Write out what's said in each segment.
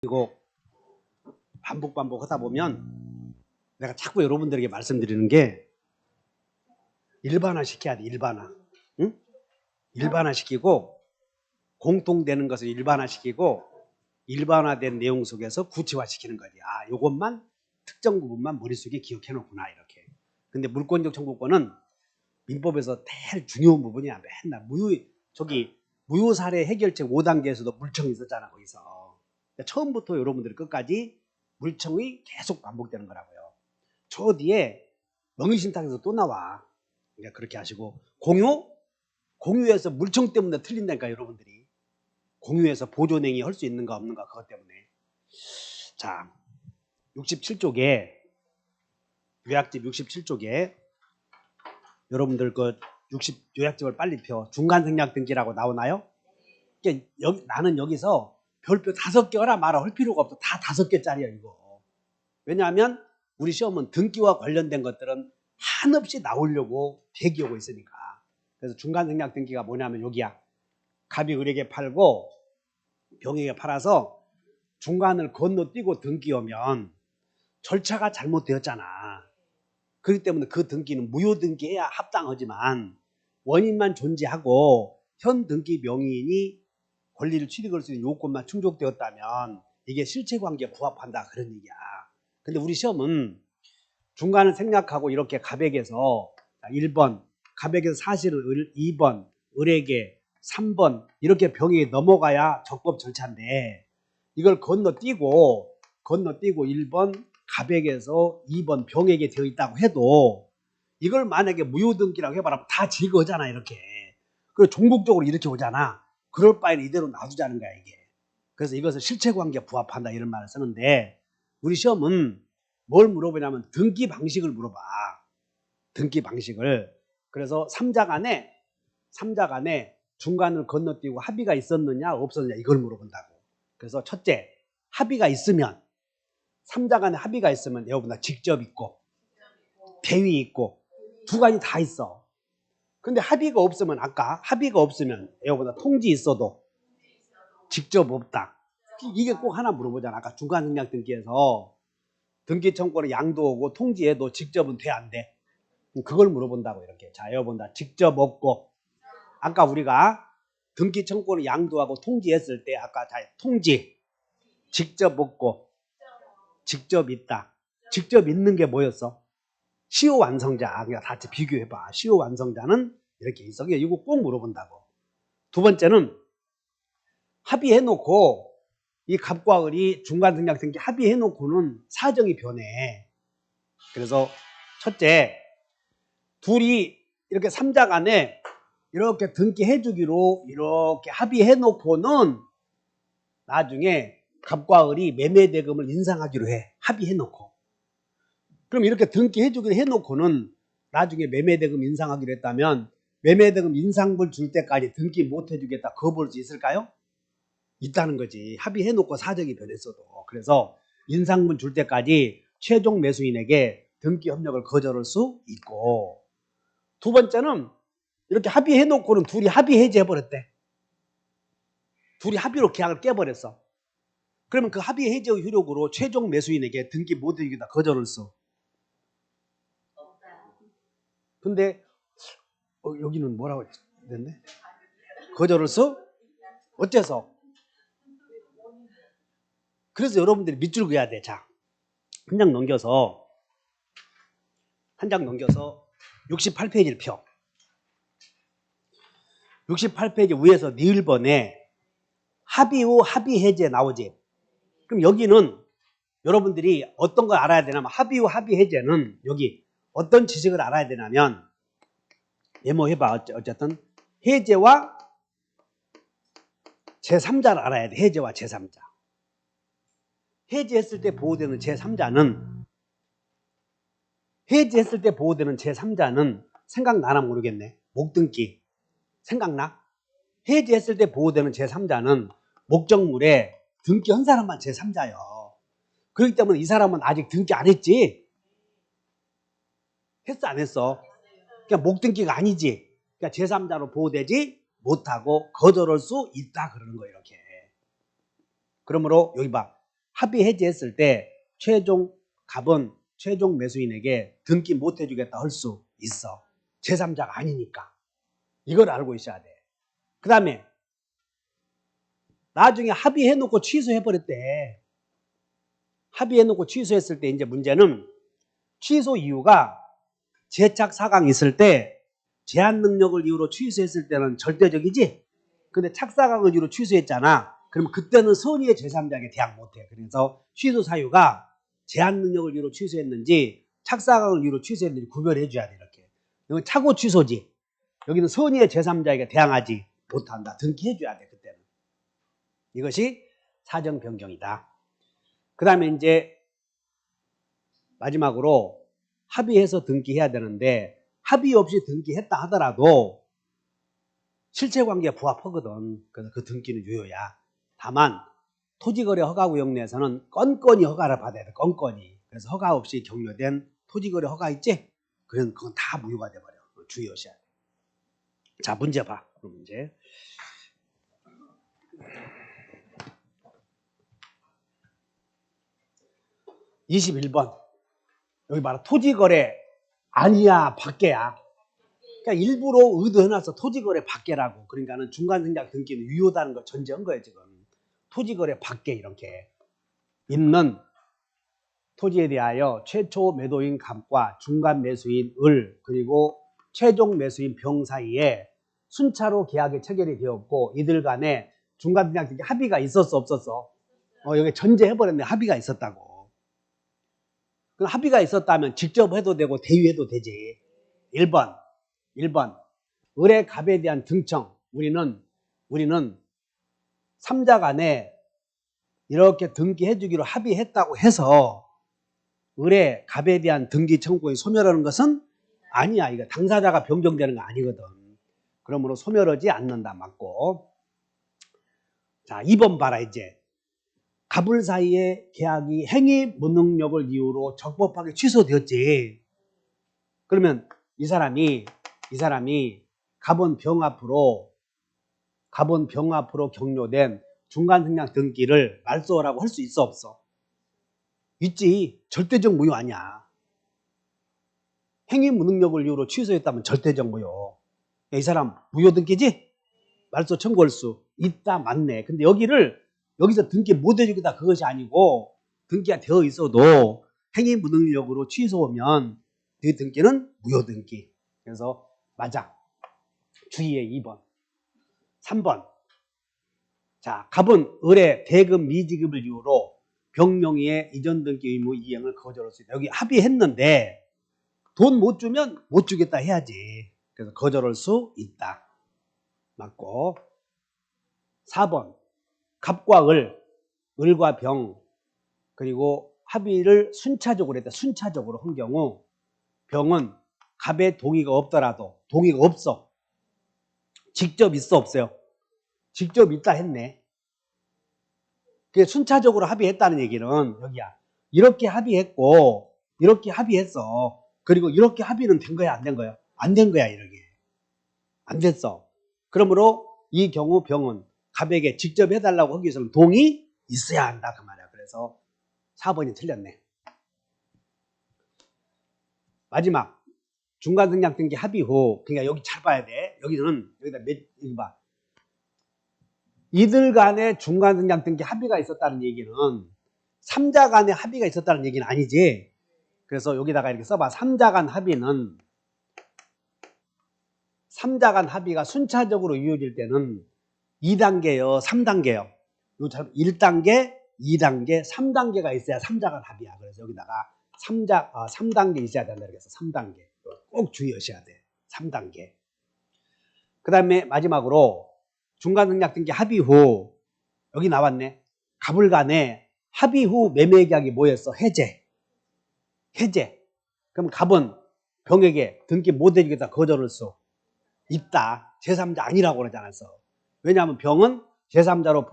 그리고 반복 하다 보면 내가 자꾸 여러분들에게 말씀드리는 게 일반화 시켜야 돼. 일반화. 응? 일반화 시키고 공통되는 것을 일반화 시키고 일반화된 내용 속에서 구체화 시키는 거지. 아, 요것만 특정 부분만 머릿속에 기억해 놓구나 이렇게. 근데 물권적 청구권은 민법에서 제일 중요한 부분이야. 맨날 무효 사례 해결책 5단계에서도 물청이 있었잖아. 거기서. 처음부터 여러분들이 끝까지 물청이 계속 반복되는 거라고요. 저 뒤에 명의신탁에서 또 나와. 그러니까 그렇게 하시고 공유에서 물청 때문에 틀린다니까 여러분들이. 공유에서 보존행위 할 수 있는가 없는가 그것 때문에. 자, 67쪽에 요약집 67쪽에 여러분들 그 60 요약집을 빨리 펴. 중간생략 등기라고 나오나요? 그러니까 나는 여기서 별표 5개 하라 말아 할 필요가 없어. 다 5개짜리야 이거. 왜냐하면 우리 시험은 등기와 관련된 것들은 한없이 나오려고 대기하고 있으니까. 그래서 중간생략 등기가 뭐냐면 여기야. 갑이 을에게 팔고 병에게 팔아서 중간을 건너뛰고 등기하면 절차가 잘못되었잖아. 그렇기 때문에 그 등기는 무효 등기해야 합당하지만 원인만 존재하고 현 등기 명의인이 권리를 취득할 수 있는 요건만 충족되었다면 이게 실체관계에 부합한다 그런 얘기야. 근데 우리 시험은 중간을 생략하고 이렇게 갑에게서 1번 갑에게서 사실을 2번 을에게 3번 이렇게 병이 넘어가야 적법 절차인데 이걸 건너뛰고 1번 갑에게서 2번 병에게 되어 있다고 해도 이걸 만약에 무효등기라고 해봐라 다 제거하잖아 이렇게. 그리고 종국적으로 이렇게 오잖아. 그럴 바에는 이대로 놔두자는 거야 이게. 그래서 이것을 실체관계에 부합한다 이런 말을 쓰는데 우리 시험은 뭘 물어보냐면 등기 방식을 물어봐. 등기 방식을. 그래서 3자 간에 중간을 건너뛰고 합의가 있었느냐 없었느냐 이걸 물어본다고. 그래서 첫째 합의가 있으면 3자 간에 합의가 있으면 여러분들 직접 있고 대위 있고 두 가지 다 있어. 근데 합의가 없으면 아까 합의가 없으면 여러분들 통지 있어도 직접 없다. 이게 꼭 하나 물어보잖아. 아까 중간생략 등기에서 등기 청구를 양도하고 통지해도 직접은 돼 안 돼? 그걸 물어본다고 이렇게. 자, 여러분들 직접 없고 아까 우리가 등기 청구를 양도하고 통지했을 때 아까 다 통지 직접 없고 직접 있다. 직접 있는 게 뭐였어? 시효 완성자. 그냥 같이 비교해봐. 시효 완성자는 이렇게 있어. 이거 꼭 물어본다고. 두 번째는 합의해놓고 이 갑과 을이 중간생략 등기 합의해놓고는 사정이 변해. 그래서 첫째 둘이 이렇게 3자 간에 이렇게 등기해주기로 이렇게 합의해놓고는 나중에 갑과 을이 매매대금을 인상하기로 해. 합의해놓고. 그럼 이렇게 등기해주기로 해놓고는 나중에 매매대금 인상하기로 했다면 매매대금 인상분 줄 때까지 등기 못해주겠다 거부할 수 있을까요? 있다는 거지. 합의해놓고 사정이 변했어도. 그래서 인상분 줄 때까지 최종 매수인에게 등기 협력을 거절할 수 있고 두 번째는 이렇게 합의해놓고는 둘이 합의 해지해버렸대. 둘이 합의로 계약을 깨버렸어. 그러면 그 합의 해지의 효력으로 최종 매수인에게 등기 못해주겠다 거절할 수. 근데 여기는 뭐라고 했네? 거절할 수? 어째서? 그래서 여러분들이 밑줄 그어야 돼. 자, 한 장 넘겨서 68페이지를 펴. 68페이지 위에서 니을 번에 합의 후 합의 해제 나오지. 그럼 여기는 여러분들이 어떤 걸 알아야 되냐면 합의 후 합의 해제는 여기 어떤 지식을 알아야 되냐면 메모해봐. 어쨌든 해제와 제3자를 알아야 돼. 해제와 제3자. 해제했을 때 보호되는 제3자는 생각나나 모르겠네. 목등기 생각나? 해제했을 때 보호되는 제3자는 목적물에 등기한 사람만 제3자예요. 그렇기 때문에 이 사람은 아직 등기 안 했지? 했어 안 했어? 그러니까 목등기가 아니지. 그러니까 제3자로 보호되지 못하고 거절할 수 있다 그러는 거예요. 이렇게. 그러므로 여기 봐. 합의 해지했을 때 최종 갑은 최종 매수인에게 등기 못 해주겠다 할 수 있어. 제3자가 아니니까. 이걸 알고 있어야 돼. 그 다음에 나중에 합의해놓고 취소해버렸대. 합의해놓고 취소했을 때 이제 문제는 취소 이유가 제착 사강이 있을 때 제한 능력을 이유로 취소했을 때는 절대적이지. 근데 착사강을 이유로 취소했잖아. 그럼 그때는 선의의 제3자에게 대항 못해. 그래서 취소 사유가 제한 능력을 이유로 취소했는지 착사강을 이유로 취소했는지 구별해 줘야 돼. 이렇게. 이건 착오 취소지. 여기는 선의의 제3자에게 대항하지 못한다. 등기해 줘야 돼. 그때는. 이것이 사정 변경이다. 그 다음에 이제 마지막으로 합의해서 등기해야 되는데 합의 없이 등기했다 하더라도 실체관계에 부합하거든. 그래서 그 등기는 유효야. 다만 토지거래 허가구역 내에서는 건건히 허가를 받아야 돼. 건건히. 그래서 허가 없이 경료된 토지거래 허가 있지? 그건 다 무효가 돼버려. 주의하셔야 돼. 자, 문제 봐. 그럼 문제. 21번. 여기 봐라. 토지거래 아니야, 밖에야. 그러니까 일부러 의도해놨어. 토지거래 밖에라고. 그러니까는 중간생략 등기는 유효다는 걸 전제한 거예요, 지금. 토지거래 밖에 이렇게 있는 토지에 대하여 최초 매도인 갑과 중간 매수인 을 그리고 최종 매수인 병 사이에 순차로 계약이 체결이 되었고 이들 간에 중간생략 등기 합의가 있었어, 없었어? 여기 전제해버렸네. 합의가 있었다고. 그럼 합의가 있었다면 직접 해도 되고 대위해도 되지. 1번 을의 갑에 대한 등청. 우리는 3자 간에 이렇게 등기해 주기로 합의했다고 해서 을의 갑에 대한 등기 청구에 소멸하는 것은 아니야. 이거 당사자가 변경되는 거 아니거든. 그러므로 소멸하지 않는다. 맞고. 자, 2번 봐라. 이제 갑을 사이의 계약이 행위 무능력을 이유로 적법하게 취소되었지. 그러면 이 사람이 갑은 병 앞으로 격려된 중간생략 등기를 말소하라고 할 수 있어, 없어? 있지. 절대적 무효 아니야. 행위 무능력을 이유로 취소했다면 절대적 무효. 이 사람 무효 등기지? 말소 청구할 수 있다. 맞네. 근데 여기서 등기 못 해주겠다 그것이 아니고 등기가 되어 있어도 행위 무능력으로 취소하면 그 등기는 무효 등기. 그래서 맞아. 주의해. 2번. 3번. 자, 갑은 을의 대금 미지급을 이유로 병명의의 이전 등기 의무 이행을 거절할 수 있다. 여기 합의했는데 돈 못 주면 못 주겠다 해야지. 그래서 거절할 수 있다. 맞고. 4번. 갑과 을과 병 그리고 합의를 순차적으로 했다. 순차적으로 한 경우 병은 갑의 동의가 없더라도 동의가 없어. 직접 있어, 없어요? 직접 있다 했네. 그게 순차적으로 합의했다는 얘기는 여기야. 이렇게 합의했고 이렇게 합의했어. 그리고 이렇게 합의는 된 거야, 안 된 거야? 안 된 거야, 이렇게. 안 됐어. 그러므로 이 경우 병은 갑에게 직접 해달라고 하기 위해서는 동의 있어야 한다 그 말이야. 그래서 4번이 틀렸네. 마지막 중간생략 등기 합의 후, 그러니까 여기 잘 봐야 돼. 여기다 이거 봐. 이들 간에 중간생략 등기 합의가 있었다는 얘기는 3자 간에 합의가 있었다는 얘기는 아니지. 그래서 여기다가 이렇게 써봐. 3자 간 합의는 3자 간 합의가 순차적으로 이루어질 때는 2단계요, 3단계요. 1단계, 2단계, 3단계가 있어야 3자 간 합의야. 그래서 여기다가 3단계 있어야 된다. 그래서 3단계. 꼭 주의하셔야 돼. 3단계. 그 다음에 마지막으로 중간생략 등기 합의 후, 여기 나왔네. 갑을 간에 합의 후 매매 계약이 뭐였어? 해제. 그럼 갑은 병에게 등기 못 해주겠다 거절할 수 있다. 제3자 아니라고 그러지 않았어. 왜냐하면 병은 제3자로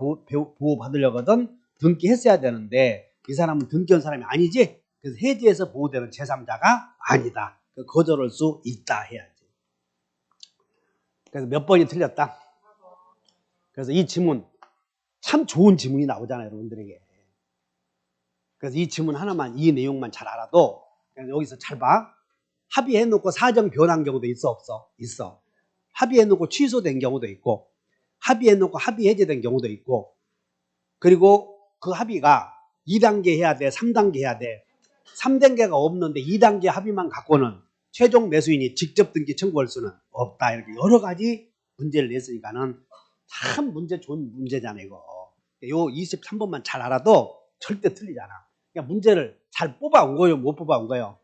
보호받으려거든 등기했어야 되는데 이 사람은 등기한 사람이 아니지. 그래서 해지해서 보호되는 제3자가 아니다. 거절할 수 있다 해야지. 그래서 몇 번이 틀렸다. 그래서 이 지문 참 좋은 지문이 나오잖아요, 여러분들에게. 그래서 이 지문 하나만, 이 내용만 잘 알아도, 여기서 잘 봐. 합의해놓고 사정 변한 경우도 있어, 없어? 있어. 합의해놓고 취소된 경우도 있고, 합의해놓고 합의 해제된 경우도 있고, 그리고 그 합의가 2단계 해야 돼, 3단계 해야 돼. 3단계가 없는데 2단계 합의만 갖고는 최종 매수인이 직접 등기 청구할 수는 없다. 이렇게 여러 가지 문제를 냈으니까는 참 문제 좋은 문제잖아, 이거. 요 23번만 잘 알아도 절대 틀리잖아. 그러니까 문제를 잘 뽑아온 거예요, 못 뽑아온 거예요?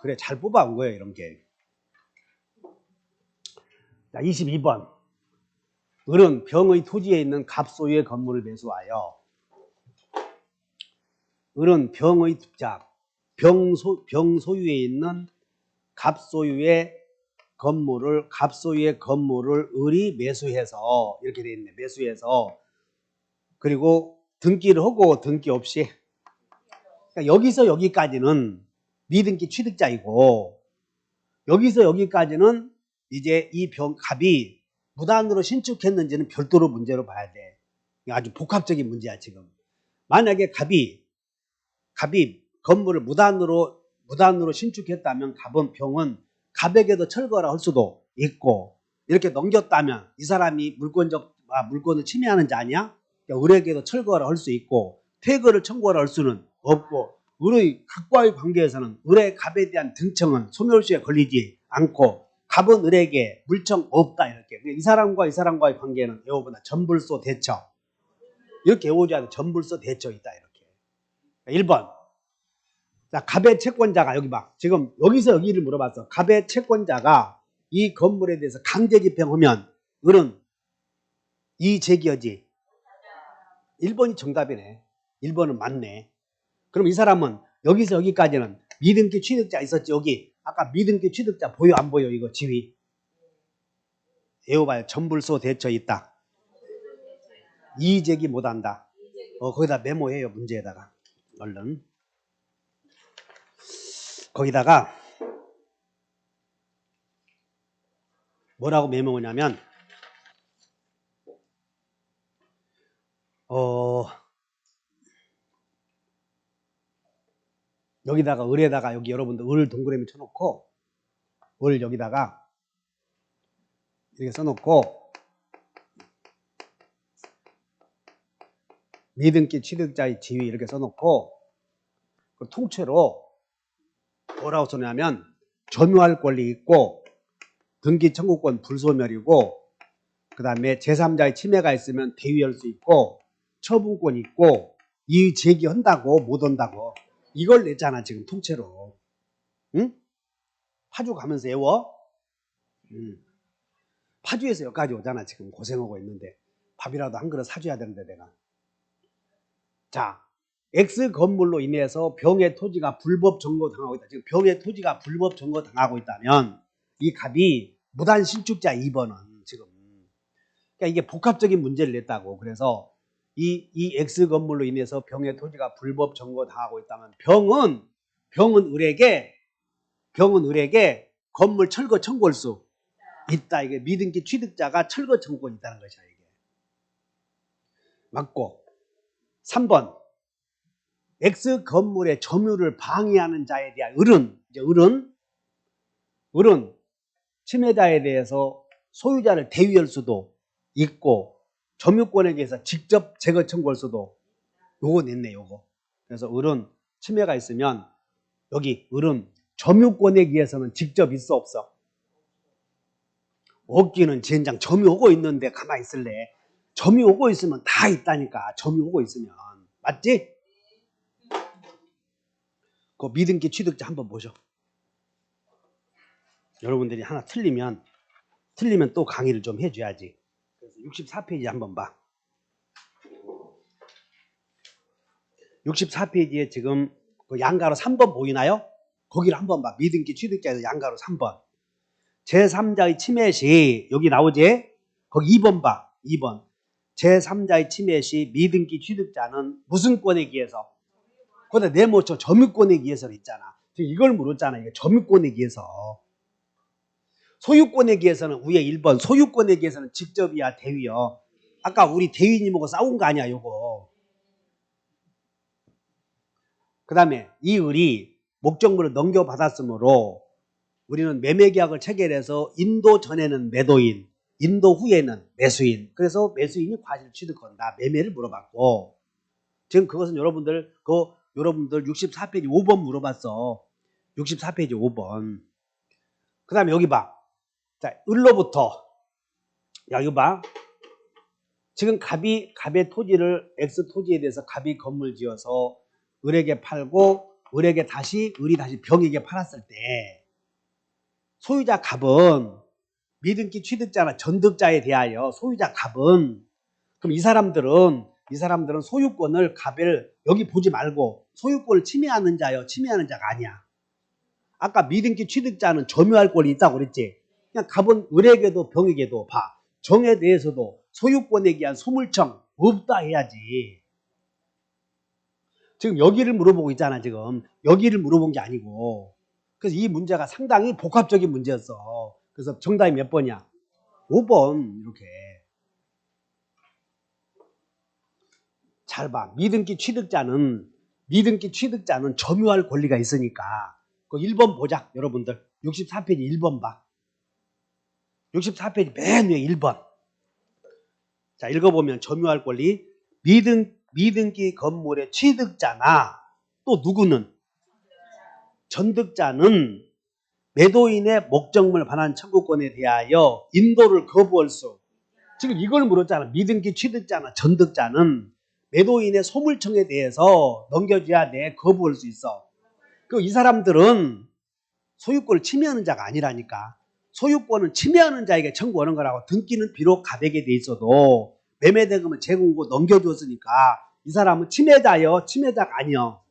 그래, 잘 뽑아온 거예요, 이런 게. 자, 22번. 을은 병의 토지에 있는 갑소유의 건물을 매수하여 을은 병 소유에 있는 갑소유의 건물을 을이 매수해서, 이렇게 돼 있네. 매수해서, 그리고 등기를 하고 등기 없이. 그러니까 여기서 여기까지는 미등기 취득자이고, 여기서 여기까지는 이제 이 갑이 무단으로 신축했는지는 별도로 문제로 봐야 돼. 아주 복합적인 문제야, 지금. 만약에 갑이 건물을 무단으로 신축했다면 병은 갑에게도 철거를 할 수도 있고, 이렇게 넘겼다면 이 사람이 물건을 침해하는 자냐? 그러니까 을에게도 철거를 할 수 있고, 퇴거를 청구를 할 수는 없고, 을의 갑과의 관계에서는 을의 갑에 대한 등청은 소멸시에 걸리지 않고, 갑은 을에게 물청 없다. 이렇게. 이 사람과의 관계는 외워보다 전불소 대처. 이렇게 외워줘야 돼. 전불소 대처 있다. 이렇게. 1번. 자, 갑의 채권자가, 여기 봐. 지금 여기서 여기를 물어봤어. 갑의 채권자가 이 건물에 대해서 강제 집행하면 을은 이의제기하지. 1번이 정답이네. 1번은 맞네. 그럼 이 사람은 여기서 여기까지는 미등기 취득자 있었지. 여기 아까 미등기 취득자 보여 안 보여? 이거 지위 외워봐요. 전불소 대처 있다. 이의제기 못한다. 거기다 메모해요. 문제에다가 얼른. 거기다가 뭐라고 메모하냐면 여기다가 을에다가 여기 여러분들 을 동그라미 쳐놓고 을 여기다가 이렇게 써놓고 미등기 취득자의 지위 이렇게 써놓고 통째로 뭐라고 써냐면 점유할 권리 있고 등기 청구권 불소멸이고 그 다음에 제3자의 침해가 있으면 대위할 수 있고 처분권 있고 이의 제기한다고 못한다고 이걸 냈잖아 지금 통째로. 응? 파주 가면서 외워. 파주에서 여기까지 오잖아 지금 고생하고 있는데 밥이라도 한 그릇 사줘야 되는데 내가. 자, X 건물로 인해서 병의 토지가 불법 점거 당하고 있다. 지금 병의 토지가 불법 점거 당하고 있다면 이 갑이 무단 신축자 2번은 지금 그러니까 이게 복합적인 문제를 냈다고. 그래서 이 X 건물로 인해서 병의 토지가 불법 점거 당하고 있다면 병은 을에게 건물 철거 청구할 수 있다. 이게 미등기 취득자가 철거 청구권이 있다는 것이야. 이게 맞고. 3번 X 건물의 점유를 방해하는 자에 대한 을은 침해자에 대해서 소유자를 대위할 수도 있고 점유권에 대해서 직접 제거 청구할 수도 요거 냈네 요거. 그래서 을은 침해가 있으면 여기 을은 점유권에 의해서는 직접 있어 없어? 없기는 젠장 점유하고 있는데 가만히 있을래? 점유하고 있으면 다 있다니까. 점유하고 있으면 맞지? 그 미등기 취득자 한번 보죠. 여러분들이 하나 틀리면 또 강의를 좀 해줘야지. 그래서 64페이지 한번 봐. 64페이지에 지금 그 양가로 3번 보이나요? 거기를 한번 봐. 미등기 취득자에서 양가로 3번. 제3자의 침해 시 여기 나오지? 거기 2번 봐. 2번. 제3자의 침해 시 미등기 취득자는 무슨 권에 의해서? 거기다 네모쳐 점유권에 의해서 있잖아. 이걸 물었잖아. 이게 점유권에 의해서. 소유권에 의해서는 위에 1번 소유권에 의해서는 직접이야 대위요. 아까 우리 대위님하고 싸운 거 아니야 요거. 그 다음에 이 을이 목적물을 넘겨받았으므로 우리는 매매계약을 체결해서 인도 전에는 매도인, 인도 후에는 매수인. 그래서 매수인이 과실 취득한다. 매매를 물어봤고, 지금 그것은 여러분들 64페이지 5번 물어봤어. 64페이지 5번. 그 다음에 여기 봐. 자, 을로부터. 야, 이거 봐. 지금 갑의 토지를 X 토지에 대해서 갑이 건물 지어서 을에게 팔고 을이 다시 병에게 팔았을 때 소유자 갑은 미등기 취득자나 전득자에 대하여 소유자 갑은 그럼 이 사람들은 소유권을 갑을 여기 보지 말고 소유권을 침해하는 자요, 침해하는 자가 아니야. 아까 미등기 취득자는 점유할 권이 있다고 그랬지. 그냥 갑은 을에게도 병에게도 봐. 정에 대해서도 소유권에 대한 소물청 없다 해야지. 지금 여기를 물어보고 있잖아. 지금 여기를 물어본 게 아니고. 그래서 이 문제가 상당히 복합적인 문제였어. 그래서 정답이 몇 번이야? 5번. 이렇게 잘 봐. 미등기 취득자는 점유할 권리가 있으니까 그 1번 보자. 여러분들 64페이지 1번 봐. 64페이지 맨 위에 1번. 자, 읽어보면 점유할 권리 미등기 건물의 취득자나 또 누구는 전득자는 매도인의 목적물 반환 청구권에 대하여 인도를 거부할 수. 지금 이걸 물었잖아. 미등기 취득자나 전득자는 매도인의 소물청에 대해서 넘겨줘야 돼. 거부할 수 있어. 그 이 사람들은 소유권을 침해하는 자가 아니라니까. 소유권은 침해하는 자에게 청구하는 거라고. 등기는 비록 갑에게 돼 있어도 매매대금을 제공하고 넘겨줬으니까 이 사람은 침해자요, 침해자가 아니요.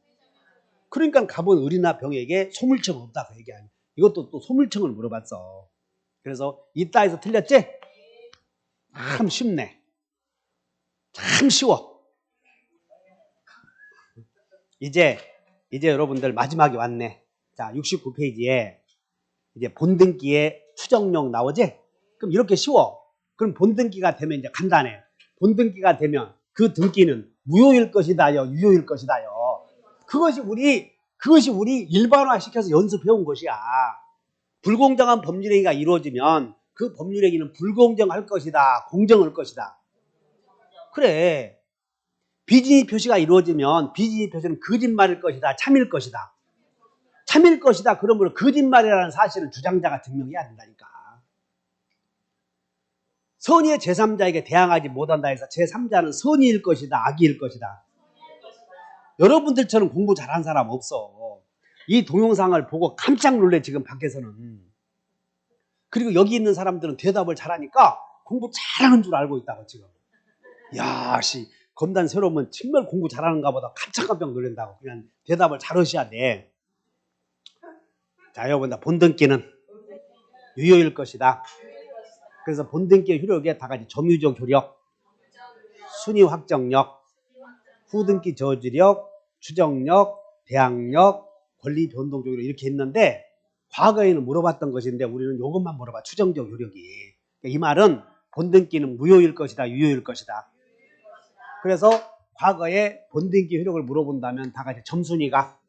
그러니까 갑은 을이나 병에게 소물청 없다고 얘기하니. 이것도 또 소물청을 물어봤어. 그래서 이따에서 틀렸지? 참 쉽네. 참 쉬워. 이제 여러분들 마지막에 왔네. 자, 69페이지에 이제 본등기의 추정력 나오지? 그럼 이렇게 쉬워. 그럼 본등기가 되면 이제 간단해. 본등기가 되면 그 등기는 무효일 것이다요, 유효일 것이다요. 그것이 우리 일반화 시켜서 연습해온 것이야. 불공정한 법률행위가 이루어지면 그 법률행위는 불공정할 것이다, 공정할 것이다. 그래. 비진이 표시가 이루어지면 비진이 표시는 거짓말일 것이다, 참일 것이다. 참일 것이다. 그러므로 거짓말이라는 사실을 주장자가 증명해야 된다니까. 선의의 제3자에게 대항하지 못한다 해서 제3자는 선의일 것이다, 악의일 것이다. 여러분들처럼 공부 잘한 사람 없어. 이 동영상을 보고 깜짝 놀래 지금 밖에서는. 그리고 여기 있는 사람들은 대답을 잘하니까 공부 잘하는 줄 알고 있다고 지금. 야, 검단 새로우면 정말 공부 잘하는가 보다 깜짝깜짝 놀란다고. 그냥 대답을 잘 하셔야 돼. 자, 여러분들 본등기는 유효일 것이다. 그래서 본등기의 효력에 다 같이 점유적 효력, 순위 확정력, 후등기 저지력, 추정력, 대항력, 권리 변동적 효력 이렇게 있는데 과거에는 물어봤던 것인데 우리는 이것만 물어봐. 추정적 효력이. 이 말은 본등기는 무효일 것이다, 유효일 것이다. 그래서 과거에 본등기 효력을 물어본다면 다 같이 점순이가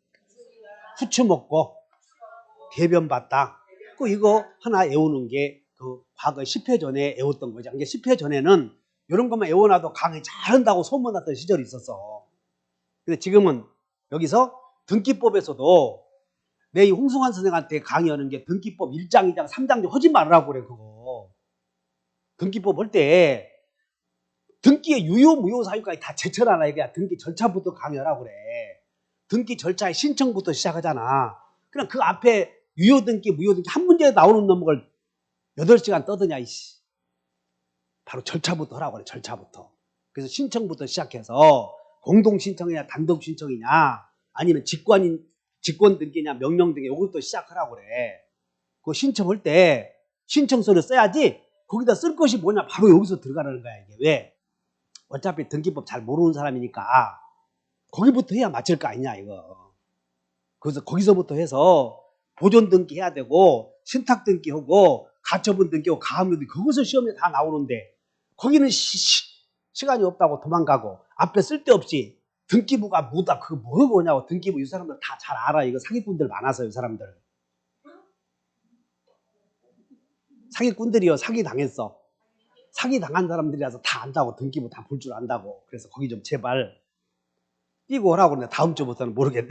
후추 먹고 대변 봤다. 그 이거 하나 외우는 게 그 과거 10회 전에 외웠던 거죠. 이게 10회 전에는 이런 것만 외워놔도 강의 잘한다고 소문났던 시절이 있었어. 근데 지금은 여기서 등기법에서도 내 이 홍승환 선생한테 강의하는 게 등기법 1장, 2장, 3장 하지 말라고 그래. 그거 등기법 할 때 등기의 유효, 무효 사유까지 다 제철하라. 이게 등기 절차부터 강의하라고 그래. 등기 절차의 신청부터 시작하잖아. 그냥 그 앞에 유효 등기, 무효 등기 한 문제에 나오는 놈을 8시간 떠드냐, 이씨. 바로 절차부터 하라고 그래, 절차부터. 그래서 신청부터 시작해서 공동 신청이냐, 단독 신청이냐, 아니면 직권 등기냐, 명령 등기, 이것도 시작하라고 그래. 그거 신청할 때 신청서를 써야지, 거기다 쓸 것이 뭐냐, 바로 여기서 들어가라는 거야, 이게. 왜? 어차피 등기법 잘 모르는 사람이니까 거기부터 해야 맞을 거 아니냐, 이거. 그래서 거기서부터 해서 보존 등기 해야 되고, 신탁 등기하고, 가처분 등기하고, 가압류 등기, 그것을 시험에 다 나오는데, 거기는 시간이 없다고 도망가고, 앞에 쓸데없이 등기부가 뭐다 그거 뭐냐고. 등기부 이 사람들 다 잘 알아. 이거 사기꾼들 많아서 이 사람들. 사기꾼들이요. 사기 당했어. 사기 당한 사람들이라서 다 안다고. 등기부 다 볼 줄 안다고. 그래서 거기 좀 제발 띄고 오라고. 내가 다음 주부터는 모르겠네.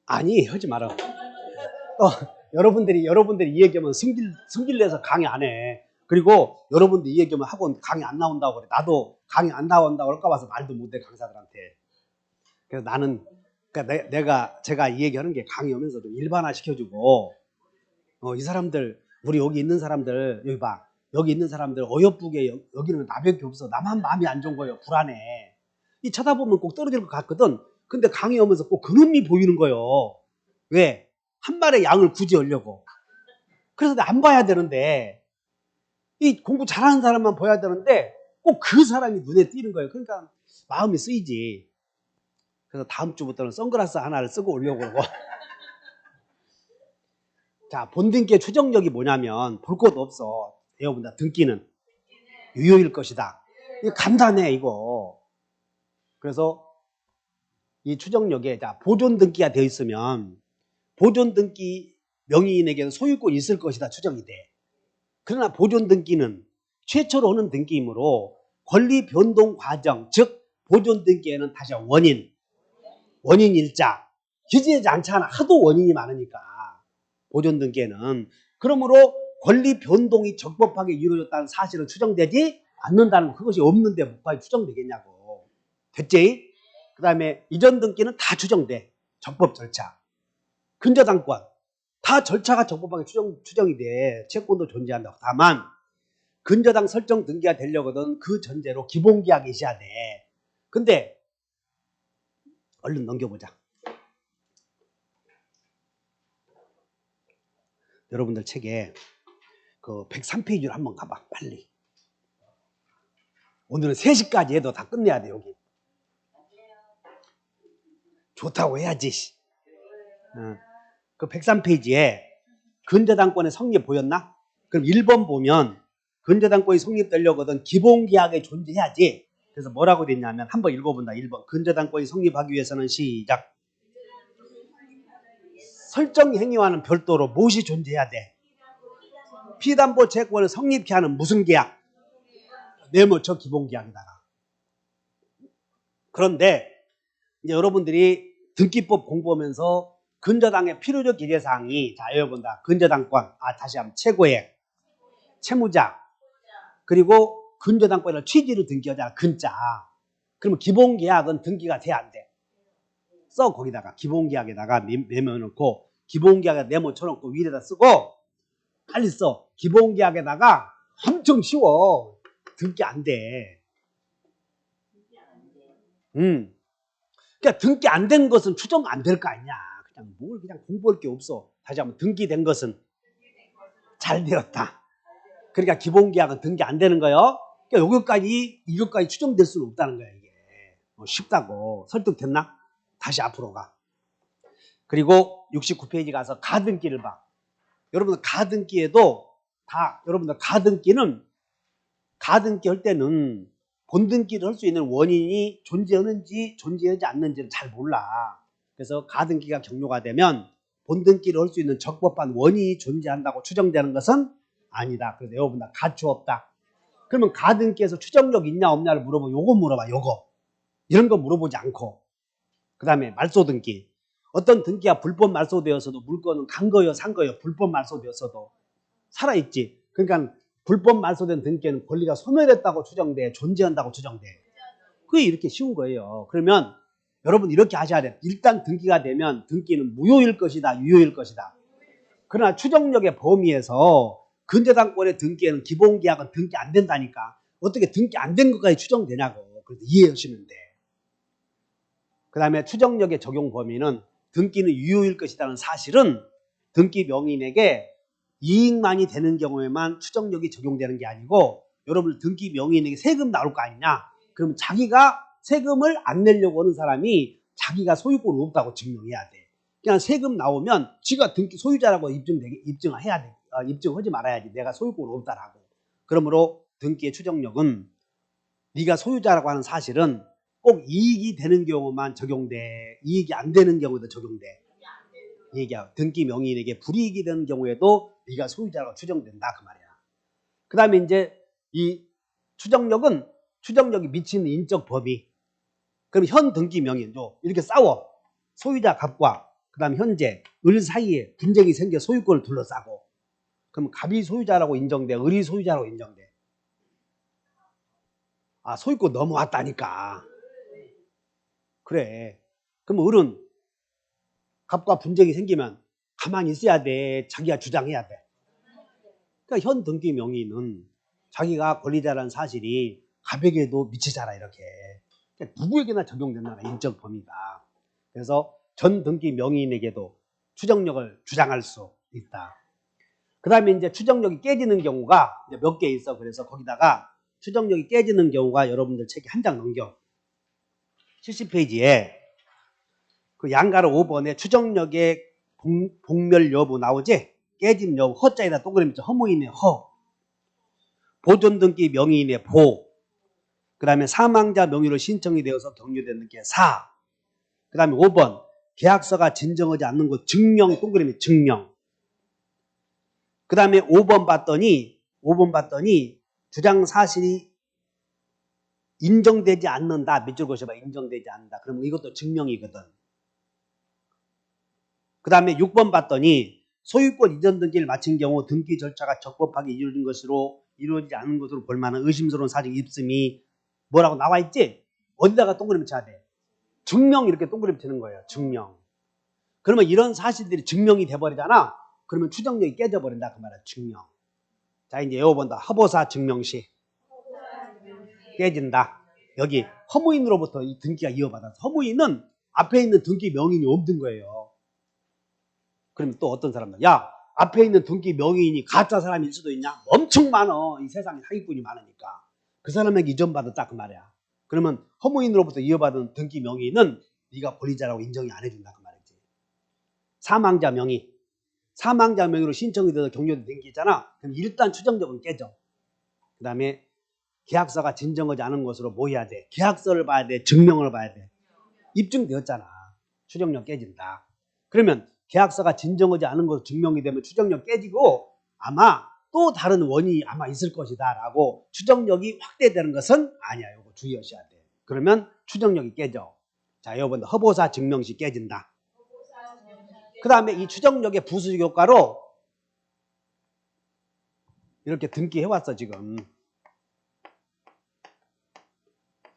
아니 하지 마라. 여러분들이 이 얘기하면 승질 내서 강의 안 해. 그리고 여러분들 이 얘기하면 학원 강의 안 나온다고 그래. 나도 강의 안 나온다고 할까 봐서 말도 못해 강사들한테. 그래서 나는 그러니까 제가 이 얘기하는 게 강의 오면서도 일반화 시켜주고 이 사람들 우리 여기 있는 사람들 여기 봐. 여기 있는 사람들 어여쁘게 여기는 나밖에 없어. 나만 마음이 안 좋은 거예요. 불안해. 이 쳐다보면 꼭 떨어질 것 같거든. 근데 강의 오면서 꼭 그놈이 보이는 거예요. 왜? 한 마리의 양을 굳이 하려고. 그래서 안 봐야 되는데 이 공부 잘하는 사람만 봐야 되는데 꼭 그 사람이 눈에 띄는 거예요. 그러니까 마음이 쓰이지. 그래서 다음 주부터는 선글라스 하나를 쓰고 오려고 그러고. 자, 본등기의 추정력이 뭐냐면 볼 것도 없어. 여러분들 등기는 유효일 것이다. 이거 간단해 이거. 그래서 이 추정력에 자 보존 등기가 되어 있으면 보존 등기 명의인에게는 소유권이 있을 것이다 추정이 돼. 그러나 보존 등기는 최초로 하는 등기이므로 권리 변동 과정, 즉 보존 등기에는 다시 원인 일자 기재하지 않잖아. 하도 원인이 많으니까 보존 등기에는. 그러므로 권리 변동이 적법하게 이루어졌다는 사실은 추정되지 않는다는 거. 그것이 없는데 뭐가 추정되겠냐고. 됐지? 그 다음에 이전 등기는 다 추정돼. 적법 절차. 근저당권 다 절차가 적법하게 추정이 돼. 채권도 존재한다고. 다만 근저당 설정 등기가 되려거든 그 전제로 기본계약이 있어야 돼. 근데 얼른 넘겨보자. 여러분들 책에 그 103페이지로 한번 가봐. 빨리. 오늘은 3시까지 해도 다 끝내야 돼. 여기 좋다고 해야지. 그 103페이지에 근저당권의 성립 보였나? 그럼 1번 보면 근저당권이 성립되려거든 기본계약에 존재해야지. 그래서 뭐라고 됐냐면 한번 읽어본다. 1번 근저당권이 성립하기 위해서는 시작. 설정 행위와는 별도로 무엇이 존재해야 돼? 피담보 채권을 성립케 하는 무슨 계약? 메모처 기본계약이다. 그런데 이제 여러분들이 등기법 공부하면서 근저당의 필요적 기재사항이 자 여러분다. 근저당권 다시 한번 최고액 채무자 그리고 근저당권을 취지로 등기하잖아. 근자. 그러면 기본계약은 등기가 돼 안 돼? 써 거기다가 기본계약에다가 메모 넣고 기본계약에 메모 쳐놓고 위에다 쓰고 빨리 써. 기본계약에다가 엄청 쉬워. 등기 안 돼. 그러니까 등기 안 된 것은 추정 안 될 거 아니냐. 그냥 공부할 게 없어. 다시 한번 등기된 것은 잘 되었다. 그러니까 기본계약은 등기 안 되는 거예요. 그러니까 이것까지 추정될 수는 없다는 거야. 이게 쉽다고. 설득됐나? 다시 앞으로 가. 그리고 69페이지 가서 가등기를 봐. 여러분들 가등기에도 여러분들 가등기 할 때는 본등기를 할 수 있는 원인이 존재하는지 존재하지 않는지를 잘 몰라. 그래서 가등기가 경료가 되면 본등기를 할 수 있는 적법한 원인이 존재한다고 추정되는 것은 아니다. 그래서 여러분들 가추 없다. 그러면 가등기에서 추정력 있냐 없냐를 물어보면 요거 물어봐. 요거. 이런 거 물어보지 않고. 그 다음에 말소등기. 어떤 등기가 불법 말소되어서도 물건은 간 거요 산 거요 불법 말소되어서도 살아있지. 그러니까 불법 말소된 등기에는 권리가 소멸했다고 추정돼. 존재한다고 추정돼. 그게 이렇게 쉬운 거예요. 그러면 여러분 이렇게 하셔야 돼. 일단 등기가 되면 등기는 무효일 것이다. 유효일 것이다. 그러나 추정력의 범위에서 근저당권의 등기에는 기본계약은 등기 안 된다니까. 어떻게 등기 안 된 것까지 추정되냐고. 그래서 이해하시면 돼. 그 다음에 추정력의 적용 범위는 등기는 유효일 것이라는 사실은 등기 명의인에게 이익만이 되는 경우에만 추정력이 적용되는 게 아니고 여러분 등기 명의인에게 세금 나올 거 아니냐. 그러면 자기가 세금을 안 내려고 하는 사람이 자기가 소유권이 없다고 증명해야 돼. 그냥 세금 나오면 지가 등기 소유자라고 입증해야 돼. 입증하지 말아야지. 내가 소유권이 없다라고. 그러므로 등기의 추정력은 네가 소유자라고 하는 사실은 꼭 이익이 되는 경우만 적용돼. 이익이 안 되는 경우도 적용돼. 얘기야. 등기 명의인에게 불이익이 되는 경우에도 네가 소유자로 추정된다 그 말이야. 그 다음에 이제 이 추정력이 미치는 인적 범위. 그럼 현 등기 명의인 이렇게 싸워. 소유자 갑과 그 다음 현재 을 사이에 분쟁이 생겨 소유권을 둘러싸고 그럼 갑이 소유자라고 인정돼. 을이 소유자라고 인정돼. 아 소유권 넘어왔다니까. 그래. 그럼 을은 갑과 분쟁이 생기면 가만히 있어야 돼. 자기가 주장해야 돼. 그러니까 현 등기 명의는 자기가 권리자라는 사실이 갑에게도 미치잖아 이렇게. 그러니까 누구에게나 적용된다는 인적 범위다. 그래서 전 등기 명의인에게도 추정력을 주장할 수 있다. 그 다음에 이제 추정력이 깨지는 경우가 몇 개 있어. 그래서 거기다가 추정력이 깨지는 경우가 여러분들 책에 한 장 넘겨. 70페이지에 그 양가로 5번에 추정력의 복멸 여부 나오지? 깨짐 여부. 허자에다 동그라미 있죠. 허무인의 허. 보존 등기 명의인의 보. 그 다음에 사망자 명의로 신청이 되어서 격려되는 게 사. 그 다음에 5번 계약서가 진정하지 않는 것 증명 동그라미 증명. 그 다음에 5번 봤더니 주장 사실이 인정되지 않는다. 밑줄 그으셔봐. 인정되지 않는다. 그러면 이것도 증명이거든. 그 다음에 6번 봤더니 소유권 이전 등기를 마친 경우 등기 절차가 적법하게 이루어지지 않은 것으로 볼 만한 의심스러운 사정이 있음이 뭐라고 나와 있지? 어디다가 동그라미 쳐야 돼? 증명 이렇게 동그라미 치는 거예요. 증명. 그러면 이런 사실들이 증명이 돼버리잖아. 그러면 추정력이 깨져버린다 그 말이야. 증명. 자 이제 외워본다. 허보사 증명시 깨진다. 여기 허무인으로부터 이 등기가 이어받아서 허무인은 앞에 있는 등기 명인이 없는 거예요. 그러면 또 어떤 사람들 야 앞에 있는 등기 명의인이 가짜 사람일 수도 있냐? 엄청 많어. 이 세상에 사기꾼이 많으니까. 그 사람에게 이전받았다 그 말이야. 그러면 허무인으로부터 이어받은 등기 명의는 네가 권리자라고 인정이 안 해준다 그 말이지. 사망자 명의로 신청이 돼서 격려된 등기 있잖아. 그럼 일단 추정력은 깨져. 그 다음에 계약서가 진정하지 않은 것으로 뭐 해야 돼? 계약서를 봐야 돼? 증명을 봐야 돼? 입증되었잖아. 추정력 깨진다. 그러면 계약서가 진정하지 않은 것으로 증명이 되면 추정력 깨지고 아마 또 다른 원인이 아마 있을 것이다 라고 추정력이 확대되는 것은 아니야. 이거 주의하셔야 돼. 그러면 추정력이 깨져. 자, 여러분 허보사 증명시 깨진다. 그 다음에 이 추정력의 부수적 효과로 이렇게 등기해왔어 지금.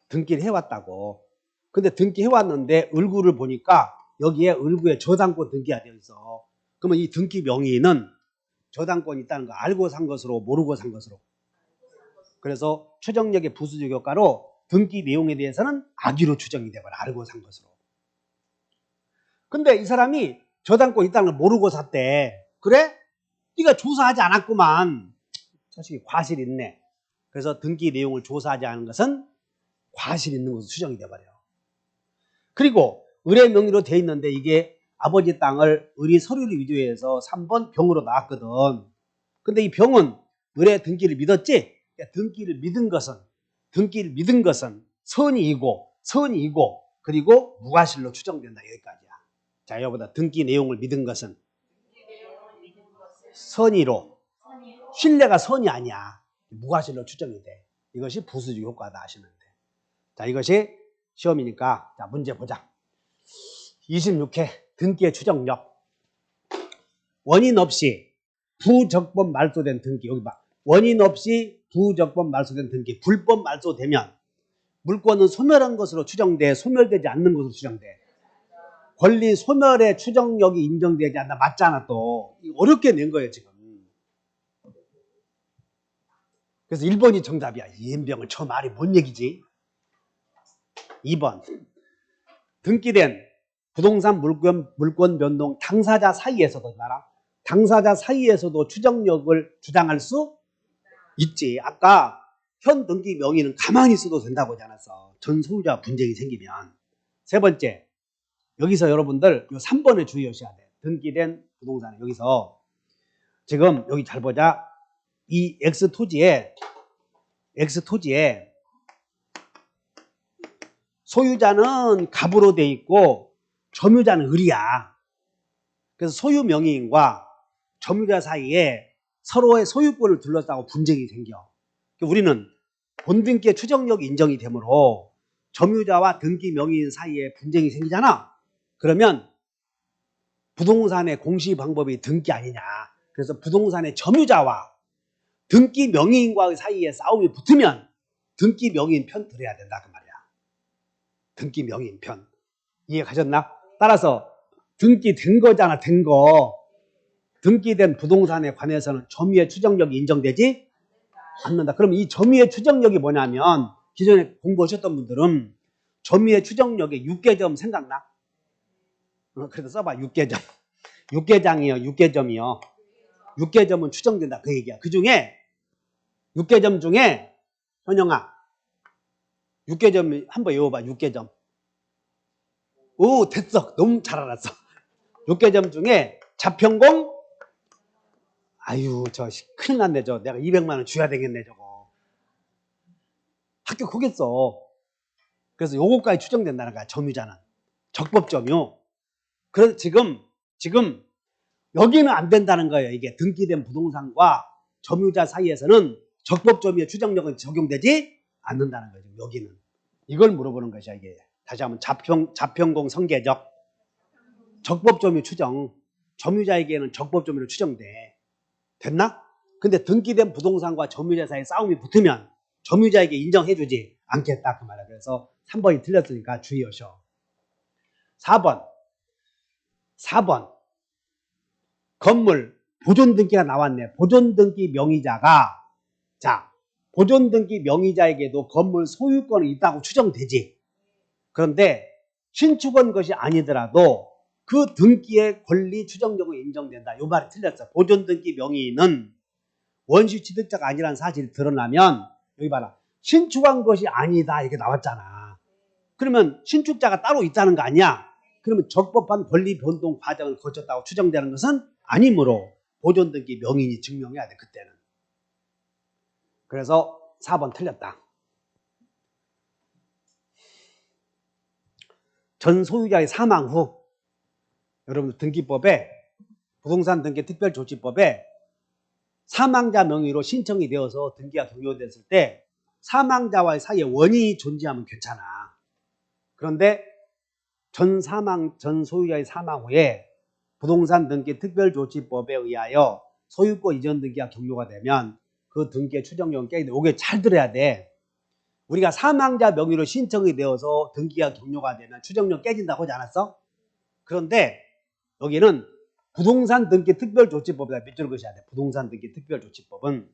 등기를 해왔다고. 근데 등기해왔는데 을구를 보니까 여기에 을구에 저당권 등기가 되어 있어. 그러면 이 등기 명의는 저당권이 있다는 거 알고 산 것으로 모르고 산 것으로. 그래서 추정력의 부수적 효과로 등기 내용에 대해서는 악의로 추정이 돼버려. 알고 산 것으로. 근데 이 사람이 저당권 있다는 걸 모르고 샀대. 그래? 네가 조사하지 않았구만. 사실 과실 있네. 그래서 등기 내용을 조사하지 않은 것은 과실 있는 것으로 추정이 돼버려. 그리고 을의 명의로 돼 있는데 이게 아버지 땅을 을이 서류를 위조해서 3번 병으로 나왔거든. 근데 이 병은 을의 등기를 믿었지? 등기를 믿은 것은 선이이고 그리고 무과실로 추정된다. 여기까지야. 자, 여보다 등기 내용을 믿은 것은 선의로 신뢰가 선이 아니야. 무과실로 추정이 돼. 이것이 부수적 효과다 하시면 돼. 자, 이것이 시험이니까 자 문제 보자. 26회 등기의 추정력. 원인 없이 부적법 말소된 등기. 여기 봐. 원인 없이 부적법 말소된 등기. 불법 말소되면 물권은 소멸한 것으로 추정돼. 소멸되지 않는 것으로 추정돼. 권리 소멸의 추정력이 인정되지 않나. 맞잖아 또. 어렵게 낸 거예요 지금. 그래서 1번이 정답이야. 이인병을 저 말이 뭔 얘기지? 2번 등기된 부동산 물권 변동 당사자 사이에서도 추정력을 주장할 수 있지. 아까 현 등기 명의는 가만히 있어도 된다고 하지 않았어. 전 소유자 분쟁이 생기면. 세 번째, 여기서 여러분들 3번에 주의하셔야 돼. 등기된 부동산에 여기서 지금 여기 잘 보자. 이 X토지에 소유자는 갑으로 돼 있고 점유자는 을이야. 그래서 소유 명의인과 점유자 사이에 서로의 소유권을 둘러싸고 분쟁이 생겨. 우리는 본등기의 추정력이 인정이 되므로 점유자와 등기 명의인 사이에 분쟁이 생기잖아. 그러면 부동산의 공시 방법이 등기 아니냐. 그래서 부동산의 점유자와 등기 명의인과의 사이에 싸움이 붙으면 등기 명의인 편 들어야 된다 그 말이야. 등기 명의인 편. 이해 가셨나? 따라서 등기된 거잖아. 된 거. 등기된 부동산에 관해서는 점유의 추정력이 인정되지 않는다. 그럼 이 점유의 추정력이 뭐냐면 기존에 공부하셨던 분들은 점유의 추정력의 육개점 생각나? 그래도 써봐. 육개점. 육개장이요. 육개점이요. 육개점은 추정된다. 그 얘기야. 그 중에 육개점 중에 현영아 육개점 한번 외워봐. 육개점. 오 됐어. 너무 잘 알았어. 육개점 중에 자평공 아유 저 큰일 났네. 저 내가 200만 원 줘야 되겠네 저거. 합격하겠어. 그래서 요거까지 추정된다는 거야. 점유자는. 적법점유. 그래서 지금 여기는 안 된다는 거예요. 이게 등기된 부동산과 점유자 사이에서는 적법점유의 추정력은 적용되지 않는다는 거죠. 여기는. 이걸 물어보는 것이야. 이게. 다시 한번 자평공 성계적 적법점유 추정. 점유자에게는 적법점유로 추정돼. 됐나? 근데 등기된 부동산과 점유자 사이에 싸움이 붙으면 점유자에게 인정해주지 않겠다 그 말이야. 그래서 3번이 틀렸으니까 주의하셔. 4번 건물 보존등기가 나왔네. 보존등기 명의자가 보존등기 명의자에게도 건물 소유권이 있다고 추정되지. 그런데 신축한 것이 아니더라도 그 등기의 권리 추정력은 인정된다. 이 말이 틀렸어. 보존등기 명의인은 원시 취득자가 아니라는 사실이 드러나면 여기 봐라. 신축한 것이 아니다 이렇게 나왔잖아. 그러면 신축자가 따로 있다는 거 아니야? 그러면 적법한 권리 변동 과정을 거쳤다고 추정되는 것은 아니므로 보존등기 명의인이 증명해야 돼. 그때는. 그래서 4번 틀렸다. 전 소유자의 사망 후 여러분 등기법에 부동산 등기 특별조치법에 사망자 명의로 신청이 되어서 등기가 종료됐을 때 사망자와의 사이에 원인이 존재하면 괜찮아. 그런데 전 소유자의 사망 후에 부동산 등기 특별조치법에 의하여 소유권 이전 등기가 종료가 되면 그 등기의 추정력은 깨게 돼. 이게 잘 들어야 돼. 우리가 사망자 명의로 신청이 되어서 등기가 종료가 되면 추정력 깨진다고 하지 않았어? 그런데 여기는 부동산 등기 특별조치법이다. 밑줄을 그으셔야 돼. 부동산 등기 특별조치법은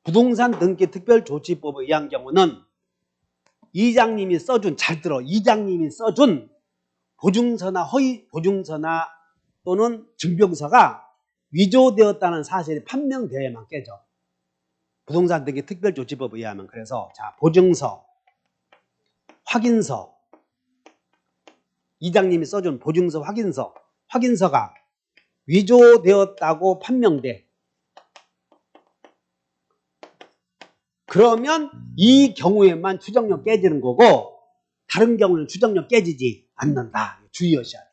부동산 등기 특별조치법에 의한 경우는 이장님이 써준 잘 들어. 이장님이 써준 보증서나 허위 보증서나 또는 증명서가 위조되었다는 사실이 판명되어야만 깨져. 부동산 등기 특별조치법에 의하면. 그래서 자 보증서, 확인서, 이장님이 써준 보증서, 확인서가 위조되었다고 판명돼. 그러면 이 경우에만 추정력 깨지는 거고 다른 경우는 추정력 깨지지 않는다. 주의하셔야 돼.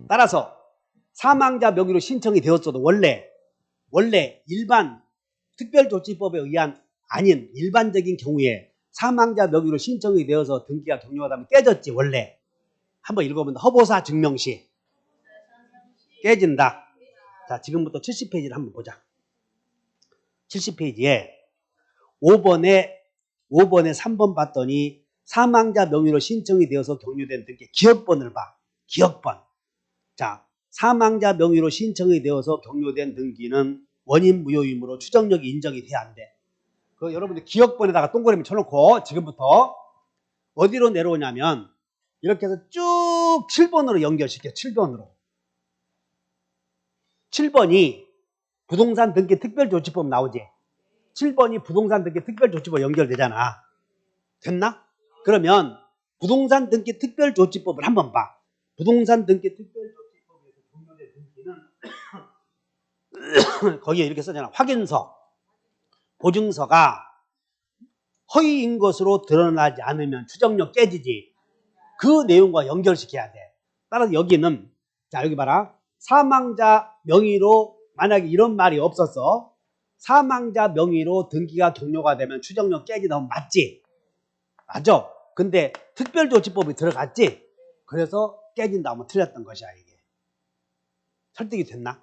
따라서 사망자 명의로 신청이 되었어도 원래 일반 특별조치법에 의한 아닌 일반적인 경우에 사망자 명의로 신청이 되어서 등기가 종료하다면 깨졌지. 원래 한번 읽어보면 허보사 증명시 깨진다. 자 지금부터 70페이지를 한번 보자. 70페이지에 5번에 3번 봤더니 사망자 명의로 신청이 되어서 종료된 등기 기억번을 봐. 기억번. 자 사망자 명의로 신청이 되어서 종료된 등기는 원인 무효이므로 추정력이 인정이 돼야 안 돼. 그 여러분들 기억번에다가 동그라미 쳐놓고 지금부터 어디로 내려오냐면 이렇게 해서 쭉 7번으로 연결시켜. 7번으로. 7번이 부동산 등기 특별조치법 나오지. 7번이 부동산 등기 특별조치법 연결되잖아. 됐나? 그러면 부동산 등기 특별조치법을 한번 봐. 부동산 등기 특별조치법에서 종료된 등기는 거기에 이렇게 써잖아. 확인서, 보증서가 허위인 것으로 드러나지 않으면 추정력 깨지지. 그 내용과 연결시켜야 돼. 따라서 여기는 자 여기 봐라. 사망자 명의로 만약에 이런 말이 없었어. 사망자 명의로 등기가 격려가 되면 추정력 깨지다 맞지? 맞죠? 근데 특별조치법이 들어갔지? 그래서 깨진다 하면 틀렸던 것이야 이게. 설득이 됐나?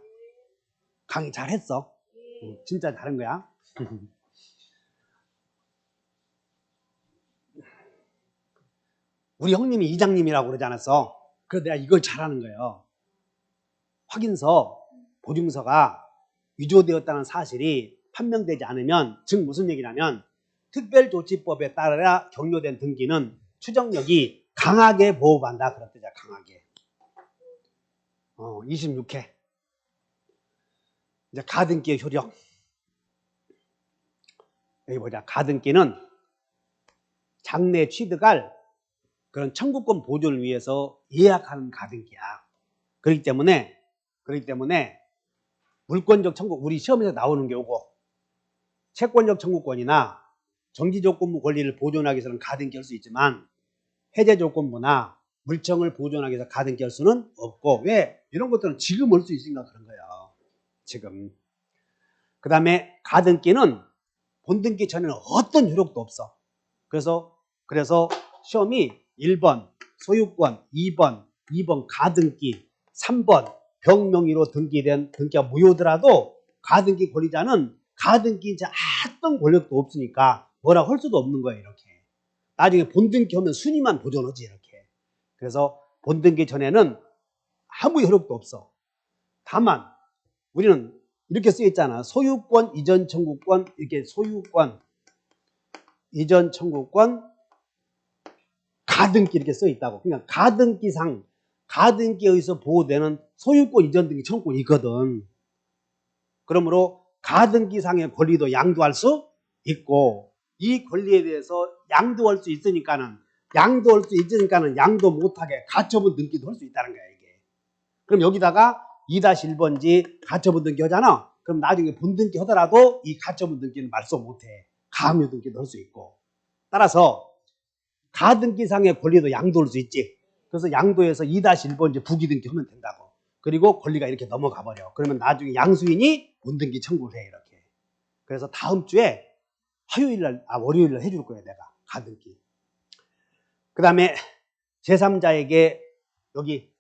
강의 잘했어. 진짜 잘한 거야. 우리 형님이 이장님이라고 그러지 않았어? 그래서 내가 이걸 잘하는 거예요. 확인서, 보증서가 위조되었다는 사실이 판명되지 않으면 즉 무슨 얘기냐면 특별조치법에 따라 격려된 등기는 추정력이 강하게 보호받는다 그런 뜻이야. 강하게. 26회 이제 가등기의 효력. 여기 보자. 가등기는 장래 취득할 그런 청구권 보존을 위해서 예약하는 가등기야. 그렇기 때문에 물권적 청구, 우리 시험에서 나오는 게 오고 채권적 청구권이나 정지조건부 권리를 보존하기 위해서는 가등기 할 수 있지만 해제조건부나 물청을 보존하기 위해서 가등기 할 수는 없고 왜? 이런 것들은 지금 올 수 있으니까 그런 거예요. 지금. 그 다음에 가등기는 본등기 전에는 어떤 효력도 없어. 그래서 시험이 1번 소유권, 2번 가등기, 3번 병명의로 등기된 등기가 무효더라도 가등기 권리자는 가등기 이제 어떤 권력도 없으니까 뭐라고 할 수도 없는 거예요. 이렇게. 나중에 본등기 하면 순위만 보존하지 이렇게. 그래서 본등기 전에는 아무 효력도 없어. 다만 우리는 이렇게 쓰여 있잖아. 소유권 이전 청구권 이렇게 소유권 이전 청구권 가등기 이렇게 써 있다고. 그러니까 가등기상 가등기에 의해서 보호되는 소유권 이전 등기 청구권이 있거든. 그러므로 가등기상의 권리도 양도할 수 있고 이 권리에 대해서 양도할 수 있으니까는 양도 못하게 가처분 등기도 할 수 있다는 거야 이게. 그럼 여기다가 2-1번지 가처분 등기 하잖아. 그럼 나중에 본등기 하더라도 이 가처분 등기는 말소 못해. 가압류 등기도 할 수 있고. 따라서 가등기상의 권리도 양도할 수 있지. 그래서 양도해서 2-1번지 부기 등기 하면 된다고. 그리고 권리가 이렇게 넘어가 버려. 그러면 나중에 양수인이 본등기 청구를 해 이렇게. 그래서 다음 주에 월요일날 해줄 거예요 내가 가등기. 그 다음에 제3자에게 여기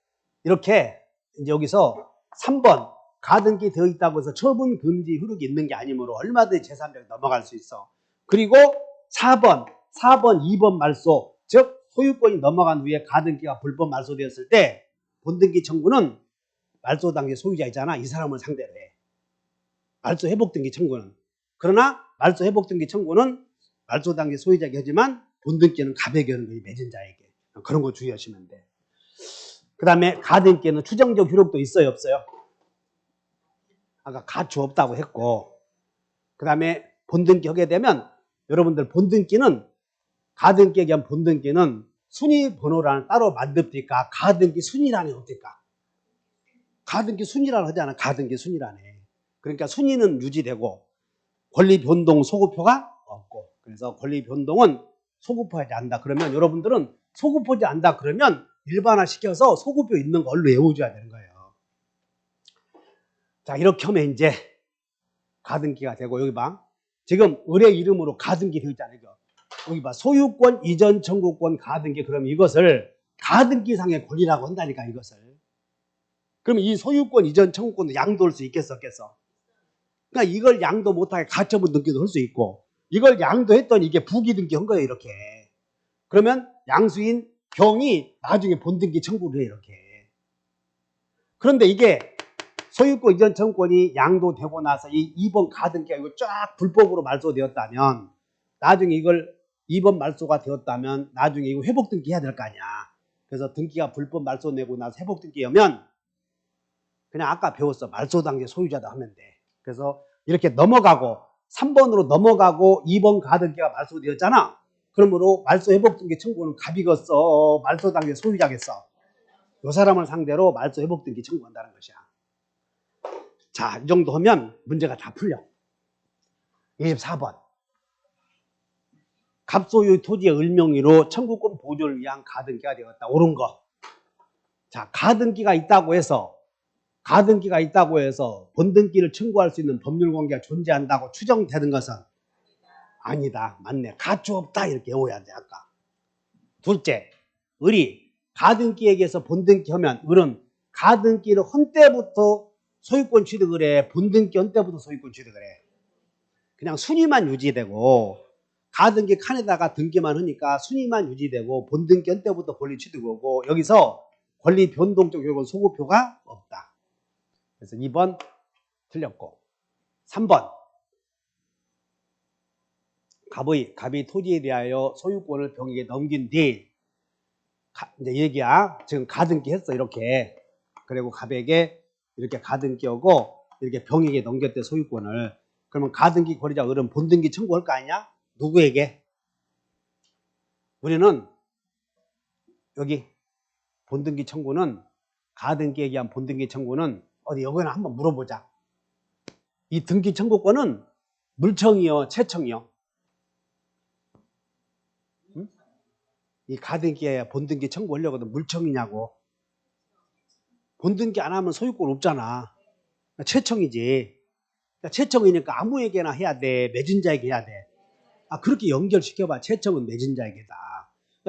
이렇게 이제 여기서 3번 가등기 되어 있다고 해서 처분 금지 효력이 있는 게 아니므로 얼마든지 제3자에게 넘어갈 수 있어. 그리고 4번 2번 말소 즉 소유권이 넘어간 후에 가등기가 불법 말소되었을 때 본등기 청구는 말소 당시 소유자 있잖아. 이 사람을 상대로 해. 말소 회복 등기 청구는. 그러나 말소 회복 등기 청구는 말소 당시 소유자에게 하지만 본등기는 가백이 하는 거예요. 매진자에게. 그런 거 주의하시면 돼. 그 다음에 가등기에는 추정적 효력도 있어요 없어요? 아까 가추 없다고 했고 그 다음에 본등기 하게 되면 여러분들 본등기는 가등기에 대한 본등기는 순위 번호라는 따로 만듭니까? 가등기 순위란에 어떨까? 가등기 순위란 하잖아. 가등기 순위란에. 그러니까 순위는 유지되고 권리 변동 소급표가 없고 그래서 권리 변동은 소급하지 않는다. 그러면 여러분들은 소급하지 않는다. 그러면 일반화 시켜서 소급표 있는 걸로 외워줘야 되는 거예요. 자 이렇게 하면 이제 가등기가 되고 여기 봐. 지금 의뢰 이름으로 가등기 되어 있잖아요. 이거. 여기 봐. 소유권 이전 청구권 가등기. 그럼 이것을 가등기상의 권리라고 한다니까 이것을. 그럼 이 소유권 이전 청구권도 양도할 수 있겠어 없겠어? 그러니까 이걸 양도 못하게 가처분 등기도 할 수 있고 이걸 양도했더니 이게 부기 등기 한 거예요 이렇게. 그러면 양수인 병이 나중에 본등기 청구를 해 이렇게. 그런데 이게 소유권 이전 청구권이 양도되고 나서 이 2번 가등기가 이거 쫙 불법으로 말소되었다면 나중에 이걸 2번 말소가 되었다면 나중에 이거 회복 등기 해야 될 거 아니야. 그래서 등기가 불법 말소 내고 나서 회복 등기하면 그냥 아까 배웠어. 말소 당시 소유자다 하면 돼. 그래서 이렇게 넘어가고 3번으로 넘어가고 2번 가등기가 말소되었잖아. 그러므로 말소 회복 등기 청구는 갑이겠어. 말소 당시 소유자겠어. 이 사람을 상대로 말소 회복 등기 청구한다는 것이야. 자, 이 정도 하면 문제가 다 풀려. 24번. 갑소유 토지의 을명의로 청구권 보존을 위한 가등기가 되었다. 옳은 거. 자, 가등기가 있다고 해서 본등기를 청구할 수 있는 법률관계가 존재한다고 추정되는 것은 아니다. 맞네. 가치 없다. 이렇게 외워야 돼. 아까. 둘째, 을이 가등기에게서 본등기 하면 을은 가등기를 한 때부터 소유권 취득을 해. 본등기 한 때부터 소유권 취득을 해. 그냥 순위만 유지되고 가등기 칸에다가 등기만 하니까 순위만 유지되고 본등기 한 때부터 권리 취득하고 여기서 권리 변동적 결국은 소구표가 없다. 그래서 2번 틀렸고 3번 갑이 토지에 대하여 소유권을 병에게 넘긴 뒤 이제 얘기야. 지금 가등기 했어. 이렇게. 그리고 갑에게 이렇게 가등기 하고 이렇게 병에게 넘겼대 소유권을. 그러면 가등기 권리자 을은 본등기 청구할 거 아니냐? 누구에게? 우리는 여기 본등기 청구는 가등기에 의한 본등기 청구는 어디 여기나 한번 물어보자. 이 등기 청구권은 물청이요, 채청이요? 응? 이 가등기에 본등기 청구하려거든 물청이냐고. 본등기 안 하면 소유권 없잖아. 채청이지. 채청이니까 아무에게나 해야 돼. 맺은 자에게 해야 돼. 아, 그렇게 연결시켜봐. 채청은 맺은 자에게다.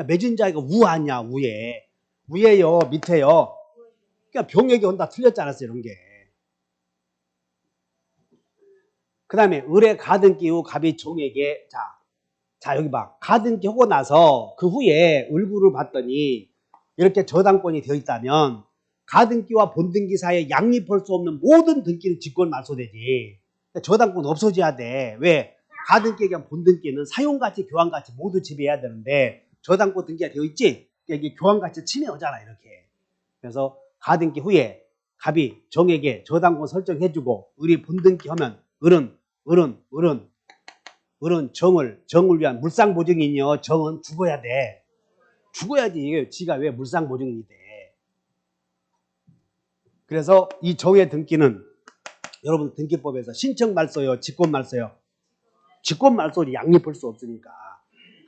맺은 자에게 우 아니야, 우에. 위에요, 밑에요. 그러니까 병에게 온다 틀렸지 않았어, 이런 게. 그 다음에 을의 가등기 후 갑이 종에게 자 여기 봐. 가등기 하고 나서 그 후에 을구를 봤더니 이렇게 저당권이 되어 있다면 가등기와 본등기 사이에 양립할 수 없는 모든 등기는 직권 말소되지. 저당권 없어져야 돼. 왜? 가등기에 대한 본등기는 사용가치, 교환가치 모두 지배해야 되는데 저당권 등기가 되어 있지? 이게 교환가치 침해하잖아, 이렇게. 그래서 가등기 후에 갑이 정에게 저당권 설정해주고 을이 본등기 하면 을은 정을 위한 물상보증인이요. 정은 죽어야 돼. 죽어야지. 지가 왜 물상보증인이 돼. 그래서 이 정의 등기는 여러분 등기법에서 신청말소요, 직권말소요? 직권말소는 양립할 수 없으니까.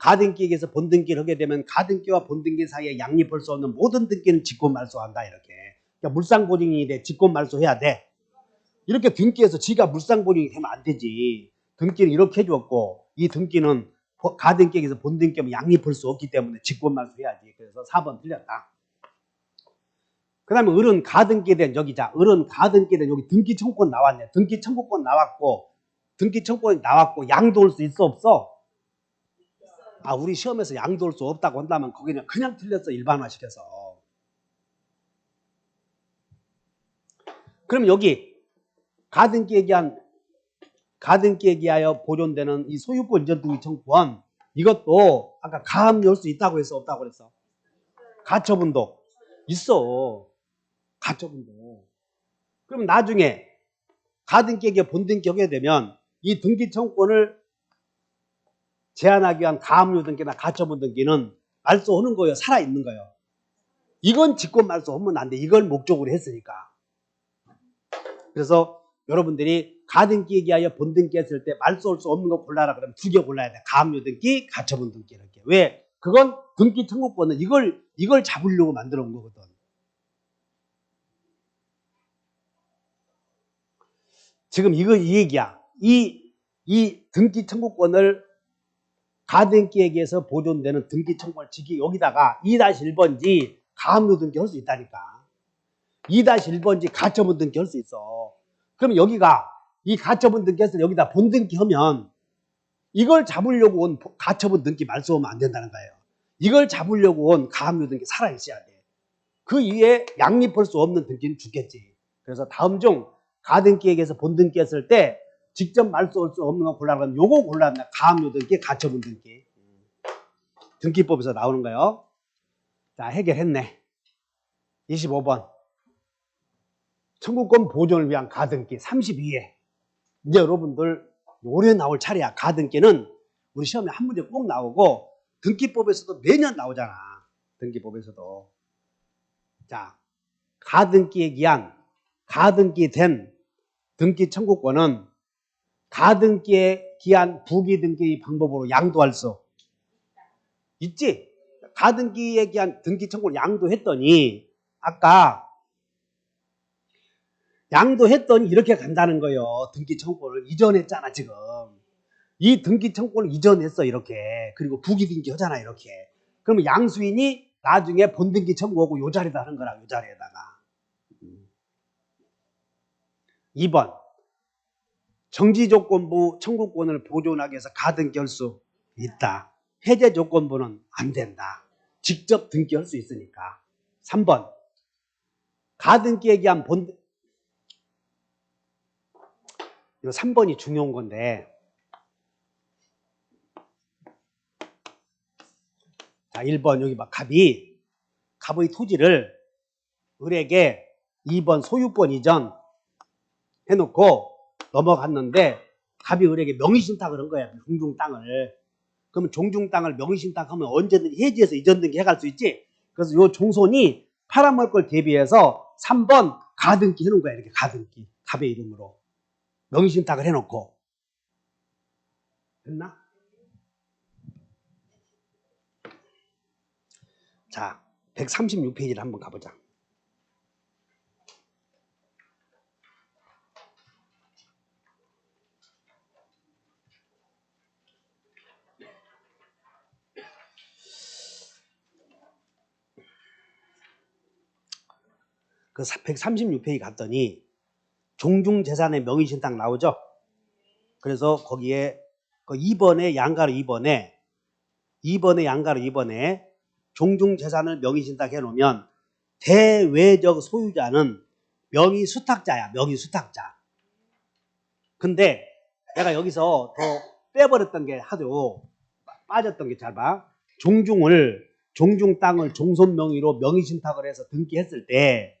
가등기에게서 본등기를 하게 되면 가등기와 본등기 사이에 양립할 수 없는 모든 등기는 직권말소한다, 이렇게. 그러니까 물상보증인이 돼. 직권말소해야 돼. 이렇게 등기해서 지가 물상보증이 되면 안 되지. 등기는 이렇게 해줬고 이 등기는 가등기에게서 본등기하면 양립할 수 없기 때문에 직권말소해야지. 그래서 4번 틀렸다. 그 다음에 을은 가등기에 대한 여기자. 을은 가등기에 대한 여기 등기 청구권 나왔네. 등기 청구권 나왔고 등기 청구권이 나왔고 양도할 수 있어 없어? 아, 우리 시험에서 양도할 수 없다고 한다면 거기는 그냥 틀렸어. 일반화시켜서. 그럼 여기 가등기에 의하여 보존되는 이 소유권 이전 등기 청구권 이것도 아까 가압류할 수 있다고 했어 없다고 그랬어? 가처분도 있어. 가처분도. 그럼 나중에 가등기에게 본등기 하게 되면 이 등기 청구권을 제한하기 위한 가압류 등기나 가처분 등기는 말소하는 거예요? 살아있는 거예요? 이건 직권 말소하면 안 돼. 이걸 목적으로 했으니까. 그래서 여러분들이 가등기에 의하여 본등기 했을 때 말소할 수 없는 거 골라라 그러면 2개 골라야 돼. 가압류 등기, 가처분 등기 이렇게. 왜? 그건 등기 청구권은 이걸 잡으려고 만들어 온 거거든. 지금 이 얘기야. 이 등기 청구권을 가등기에게서 보존되는 등기 청구권을 지기 여기다가 2-1번지 가압류 등기 할 수 있다니까. 2-1번지 가처분 등기 할 수 있어. 그럼 여기가 이 가처분 등기 했을 때 여기다 본등기 하면 이걸 잡으려고 온 가처분 등기 말소하면 안 된다는 거예요. 이걸 잡으려고 온 가압류 등기 살아있어야 돼. 그 이외에 양립할 수 없는 등기는 죽겠지. 그래서 다음 중 가등기에게서 본등기 했을 때 직접 말소할 수 없는 거 골라라면 요거 골라야 가압류 등기, 가처분 등기. 등기법에서 나오는 거예요. 자, 해결했네. 25번. 청구권 보존을 위한 가등기 32회. 이제 여러분들 올해 나올 차례야. 가등기는 우리 시험에 한 문제 꼭 나오고 등기법에서도 매년 나오잖아. 등기법에서도. 자, 가등기에 기한 가등기된 등기 청구권은 가등기에 기한 부기 등기 방법으로 양도할 수 있지? 가등기 얘기한 등기 청구를 양도했더니 아까 양도했더니 이렇게 간다는 거예요. 등기 청구를 이전했잖아 지금. 이 등기 청구를 이전했어 이렇게. 그리고 부기등기 하잖아 이렇게. 그러면 양수인이 나중에 본등기 청구하고 요 자리에다 하는 거라 요 자리에다가. 2번 정지조건부 청구권을 보존하기 위해서 가등기할 수 있다. 해제 조건부는 안 된다. 직접 등기할 수 있으니까. 3번 가등기에 의한 이거 3번이 중요한 건데 자 1번 여기 봐. 갑의 토지를 을에게 2번 소유권 이전 해놓고 넘어갔는데 갑이 을에게 명의신탁을 한 거야. 종중 땅을. 그러면 종중 땅을 명의신탁하면 언제든지 해지해서 이전 등기 해갈 수 있지. 그래서 요 종손이 팔아먹을 걸 대비해서 3번 가등기 해놓은 거야. 이렇게 가등기. 갑의 이름으로. 명의신탁을 해놓고. 됐나? 자, 136페이지를 한번 가보자. 그 136페이지 갔더니 종중재산의 명의신탁 나오죠? 그래서 거기에 그 2번에 양가로 2번에 양가로 2번에 종중재산을 명의신탁 해놓으면 대외적 소유자는 명의수탁자야. 명의수탁자. 근데 내가 여기서 더 빼버렸던 게 하도 빠졌던 게 잘 봐. 종중 땅을 종손 명의로 명의신탁을 해서 등기했을 때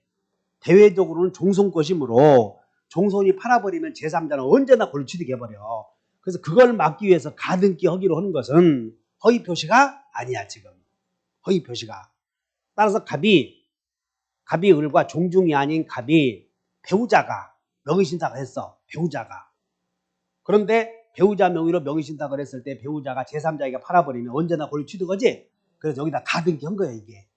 대외적으로는 종손 것이므로 종손이 팔아버리면 제3자는 언제나 권리 취득해버려. 그래서 그걸 막기 위해서 가등기 하기로 하는 것은 허위 표시가 아니야 지금. 허위 표시가. 따라서 갑이 을과 종중이 아닌 갑이 배우자가 명의신탁을 했어. 배우자가. 그런데 배우자 명의로 명의신탁을 했을 때 배우자가 제3자에게 팔아버리면 언제나 권리 취득하지. 그래서 여기다 가등기 한 거야 이게.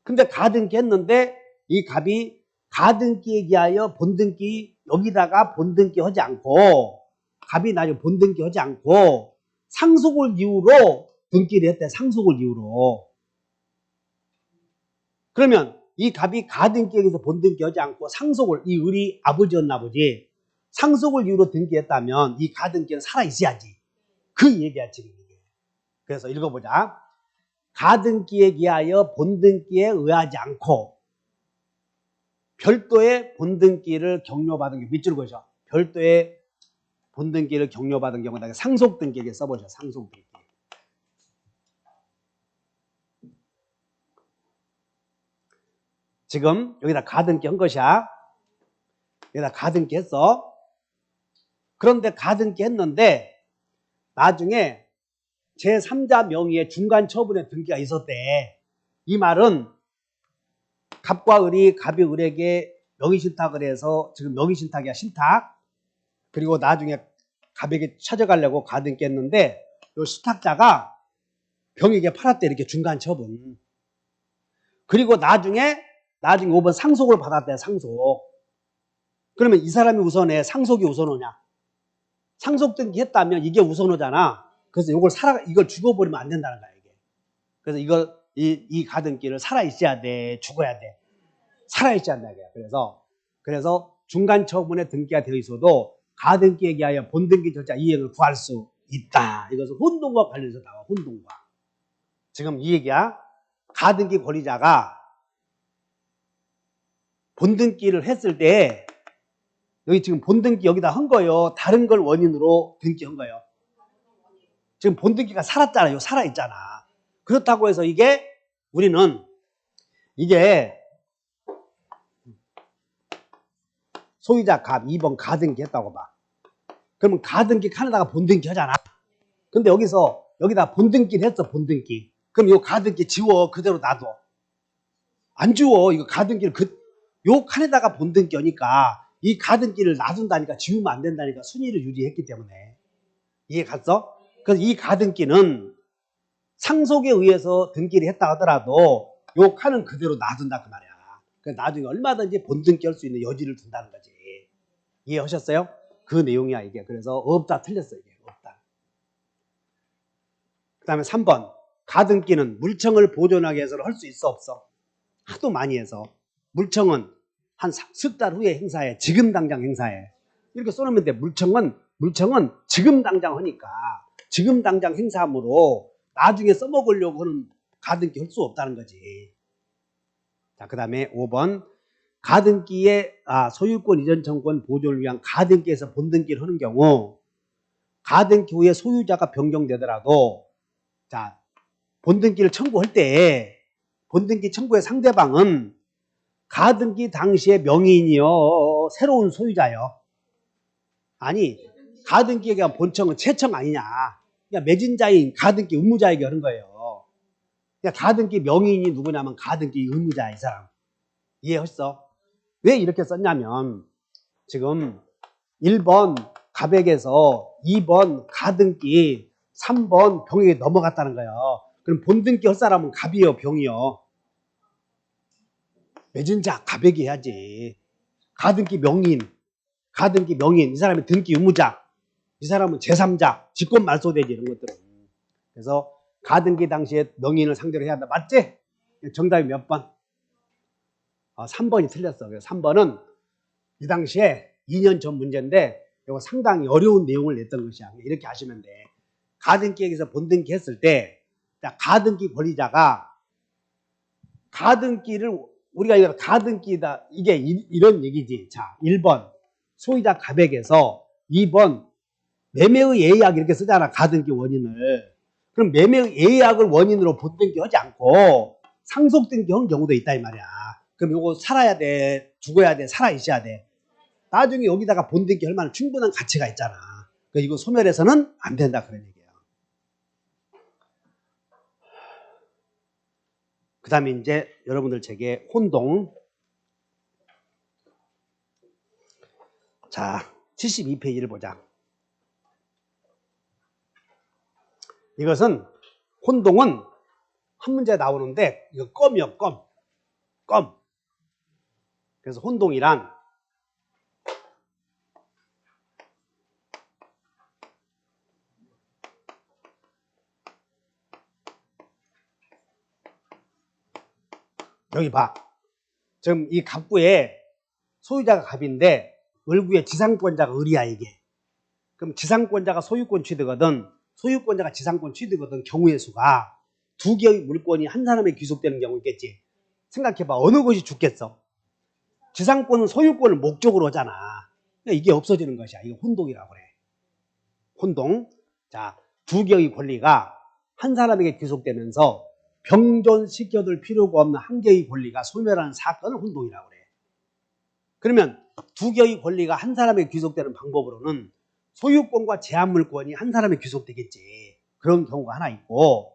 근데 가등기 했는데 이 갑이 가등기에 기하여 본등기 여기다가 본등기 하지 않고 갑이 나중에 본등기 하지 않고 상속을 이유로 등기를 했대. 상속을 이유로. 그러면 이 갑이 가등기에서 본등기 하지 않고 상속을 이 을이 아버지였나 보지. 상속을 이유로 등기했다면 이 가등기는 살아있어야지. 그 얘기야 지금 이게. 그래서 읽어보자. 가등기에 기하여 본등기에 의하지 않고 별도의 본등기를 격려받은 게 밑줄 그죠. 별도의 본등기를 격려받은 경우다 상속등기에 써보죠. 상속등기. 지금 여기다 가등기 한 것이야. 여기다 가등기 했어. 그런데 가등기 했는데 나중에 제3자 명의의 중간 처분의 등기가 있었대. 이 말은 갑과 을이 갑이 을에게 명의신탁을 해서 지금 명의신탁이야 신탁. 그리고 나중에 갑에게 찾아가려고 가등기 했는데 이 수탁자가 병에게 팔았대. 이렇게 중간 처분. 그리고 나중에 5번 상속을 받았대. 상속. 그러면 이 사람이 우선해? 상속이 우선하냐? 상속 등기했다면 이게 우선하잖아. 그래서 이걸 죽어버리면 안 된다는 거야 이게. 그래서 이 가등기를 살아있어야 돼, 죽어야 돼. 살아있어야 한다 이거야. 그래서 중간 처분에 등기가 되어 있어도 가등기에 기하여 본등기 절차 이행을 구할 수 있다. 이것은 혼동과 관련해서 나와. 혼동과. 지금 이 얘기야. 가등기 권리자가 본등기를 했을 때 여기 지금 본등기 여기다 한 거예요. 다른 걸 원인으로 등기한 거예요. 지금 본등기가 살았잖아요. 살아있잖아. 그렇다고 해서 우리는 이게 소유자 갑 2번 가등기 했다고 봐. 그러면 가등기 칸에다가 본등기 하잖아. 근데 여기다 본등기를 했어. 본등기. 그럼 이 가등기 지워. 그대로 놔둬. 안 지워. 이거 가등기를 요 칸에다가 본등기 하니까 이 가등기를 놔둔다니까 지우면 안 된다니까 순위를 유지했기 때문에. 이해 갔어? 그래서 이 가등기는 상속에 의해서 등기를 했다 하더라도 요 칸은 그대로 놔둔다 그 말이야. 그러니까 나중에 얼마든지 본등기 할 수 있는 여지를 둔다는 거지. 이해하셨어요? 그 내용이야 이게. 그래서 없다 틀렸어 이게. 없다. 그 다음에 3번 가등기는 물청을 보존하기 위해서는 할 수 있어 없어? 하도 많이 해서 물청은 한 석 달 후에 행사해. 지금 당장 행사해. 이렇게 써놓으면 돼. 물청은 지금 당장 하니까 지금 당장 행사함으로 나중에 써먹으려고 하는 가등기 할 수 없다는 거지. 자, 그 다음에 5번 가등기의 소유권 이전 청구권 보존을 위한 가등기에서 본등기를 하는 경우 가등기 후에 소유자가 변경되더라도 자 본등기를 청구할 때 본등기 청구의 상대방은 가등기 당시의 명의인이요 새로운 소유자요. 아니 가등기에 대한 본청은 채청 아니냐. 그러니까 매진자인 가등기 의무자에게 하는 거예요. 그러니까 가등기 명의인이 누구냐면 가등기 의무자야 이 사람. 이해했어? 왜 이렇게 썼냐면 지금 1번 가백에서 2번 가등기 3번 병에게 넘어갔다는 거예요. 그럼 본등기 할 사람은 갑이요 병이요? 매진자 가백이 해야지. 가등기 명의인 이 사람이 등기 의무자 이 사람은 제3자 직권 말소되지 이런 것들은. 그래서 가등기 당시에 명의인을 상대로 해야 한다. 맞지? 정답이 몇 번? 3번이 틀렸어. 그래서 3번은 이 당시에 2년 전 문제인데 이거 상당히 어려운 내용을 냈던 것이야. 이렇게 하시면 돼. 가등기에서 본등기 했을 때 가등기 권리자가 가등기를 우리가 이거 가등기다 이게 이런 얘기지. 자, 1번 소유자 가백에서 2번 매매의 예약 이렇게 쓰잖아. 가등기 원인을. 그럼 매매의 예약을 원인으로 본등기 하지 않고 상속등기 한 경우도 있다 이 말이야. 그럼 이거 살아야 돼? 죽어야 돼? 살아 있어야 돼? 나중에 여기다가 본등기 할 만한 충분한 가치가 있잖아. 그러니까 이거 소멸해서는 안 된다 그런 얘기예요. 그 다음에 이제 여러분들 책에 혼동. 자, 72페이지를 보자. 이것은 혼동은 한 문제 나오는데 이거 껌이요, 껌. 그래서 혼동이란 여기 봐. 지금 이 갑구에 소유자가 갑인데 을구에 지상권자가 을이야 이게. 그럼 지상권자가 소유권 취득하든 소유권자가 지상권 취득하든 경우의 수가 두 개의 물권이 한 사람에 귀속되는 경우 있겠지. 생각해봐. 어느 것이 죽겠어? 지상권은 소유권을 목적으로 하잖아. 그러니까 이게 없어지는 것이야. 이거 혼동이라고 그래. 혼동. 자, 두 개의 권리가 한 사람에게 귀속되면서 병존시켜둘 필요가 없는 한 개의 권리가 소멸하는 사건을 혼동이라고 그래. 그러면 두 개의 권리가 한 사람에게 귀속되는 방법으로는 소유권과 제한물권이 한 사람에 귀속되겠지. 그런 경우가 하나 있고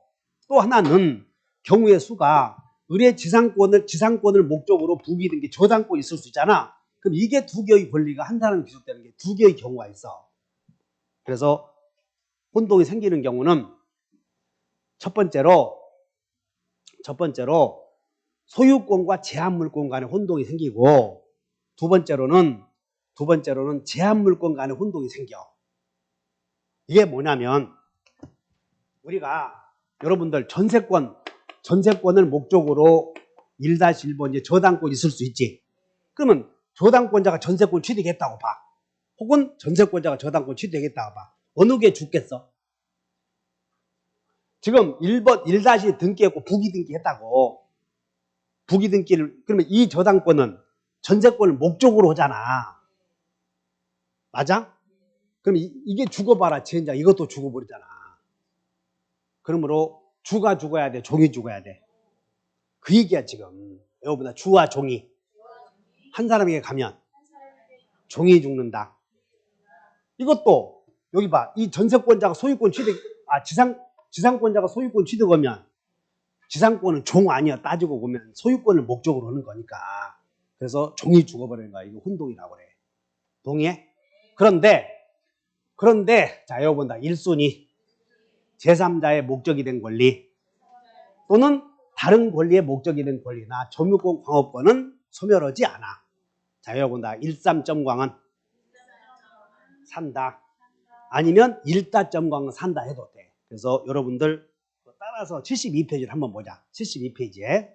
또 하나는 경우의 수가 을의 지상권을 목적으로 부기 등 게 저당권이 있을 수 있잖아. 그럼 이게 두 개의 권리가 한 사람에 귀속되는 게 두 개의 경우가 있어. 그래서 혼동이 생기는 경우는 첫 번째로 소유권과 제한물권 간의 혼동이 생기고 두 번째로는 제한물권 간의 혼동이 생겨. 이게 뭐냐면 우리가 여러분들 전세권을 목적으로 1-1번 이제 저당권이 있을 수 있지. 그러면 저당권자가 전세권 취득했다고 봐. 혹은 전세권자가 저당권 취득했다고 봐. 어느 게 죽겠어? 지금 1 등기했고 부기 등기했다고. 부기 등기를 그러면 이 저당권은 전세권을 목적으로 하잖아. 맞아? 그럼 이게 죽어봐라. 지은자 이것도 죽어버리잖아. 그러므로 주가 죽어야 돼? 종이 죽어야 돼? 그 얘기야 지금. 여러분들 주와 종이 한 사람에게 가면 종이 죽는다. 이것도 여기 봐. 이 전세권자가 소유권 취득 지상권자가 소유권 취득하면 지상권은 종 아니야. 따지고 보면 소유권을 목적으로 하는 거니까. 그래서 종이 죽어버리는 거야. 이거 혼동이라고 그래. 동의해? 그런데 자 여러분들 1순위 제3자의 목적이 된 권리 또는 다른 권리의 목적이 된 권리나 점유권, 광업권은 소멸하지 않아. 자, 여러분 다 13.광은 산다. 아니면 1.광은 산다 해도 돼. 그래서 여러분들 따라서 72페이지를 한번 보자. 72페이지에.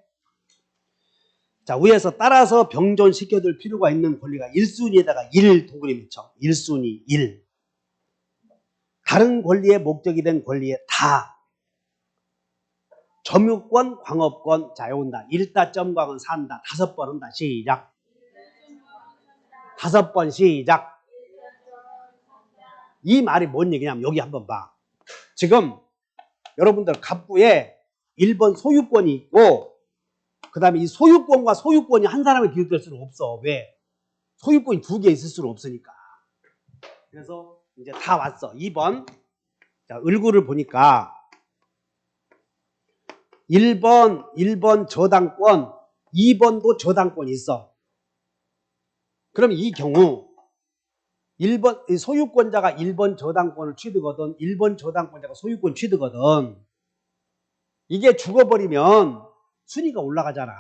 자, 위에서 따라서 병존시켜둘 필요가 있는 권리가 1순위에다가 1 동그라미 쳐. 1순위 1. 다른 권리의 목적이 된 권리에 다. 점유권, 광업권. 자, 요건다. 1.광은 산다. 5번 한다. 시작. 5번 시작. 이 말이 뭔 얘기냐면 여기 한번 봐. 지금 여러분들 갑부에 1번 소유권이 있고 그 다음에 이 소유권과 소유권이 한 사람에 기록될 수는 없어. 왜? 소유권이 2개 있을 수는 없으니까. 그래서 이제 다 왔어. 2번. 자, 을구를 보니까 1번 저당권, 2번도 저당권이 있어. 그럼 이 경우 1번 소유권자가 1번 저당권을 취득하든 1번 저당권자가 소유권 취득하든 이게 죽어버리면 순위가 올라가잖아.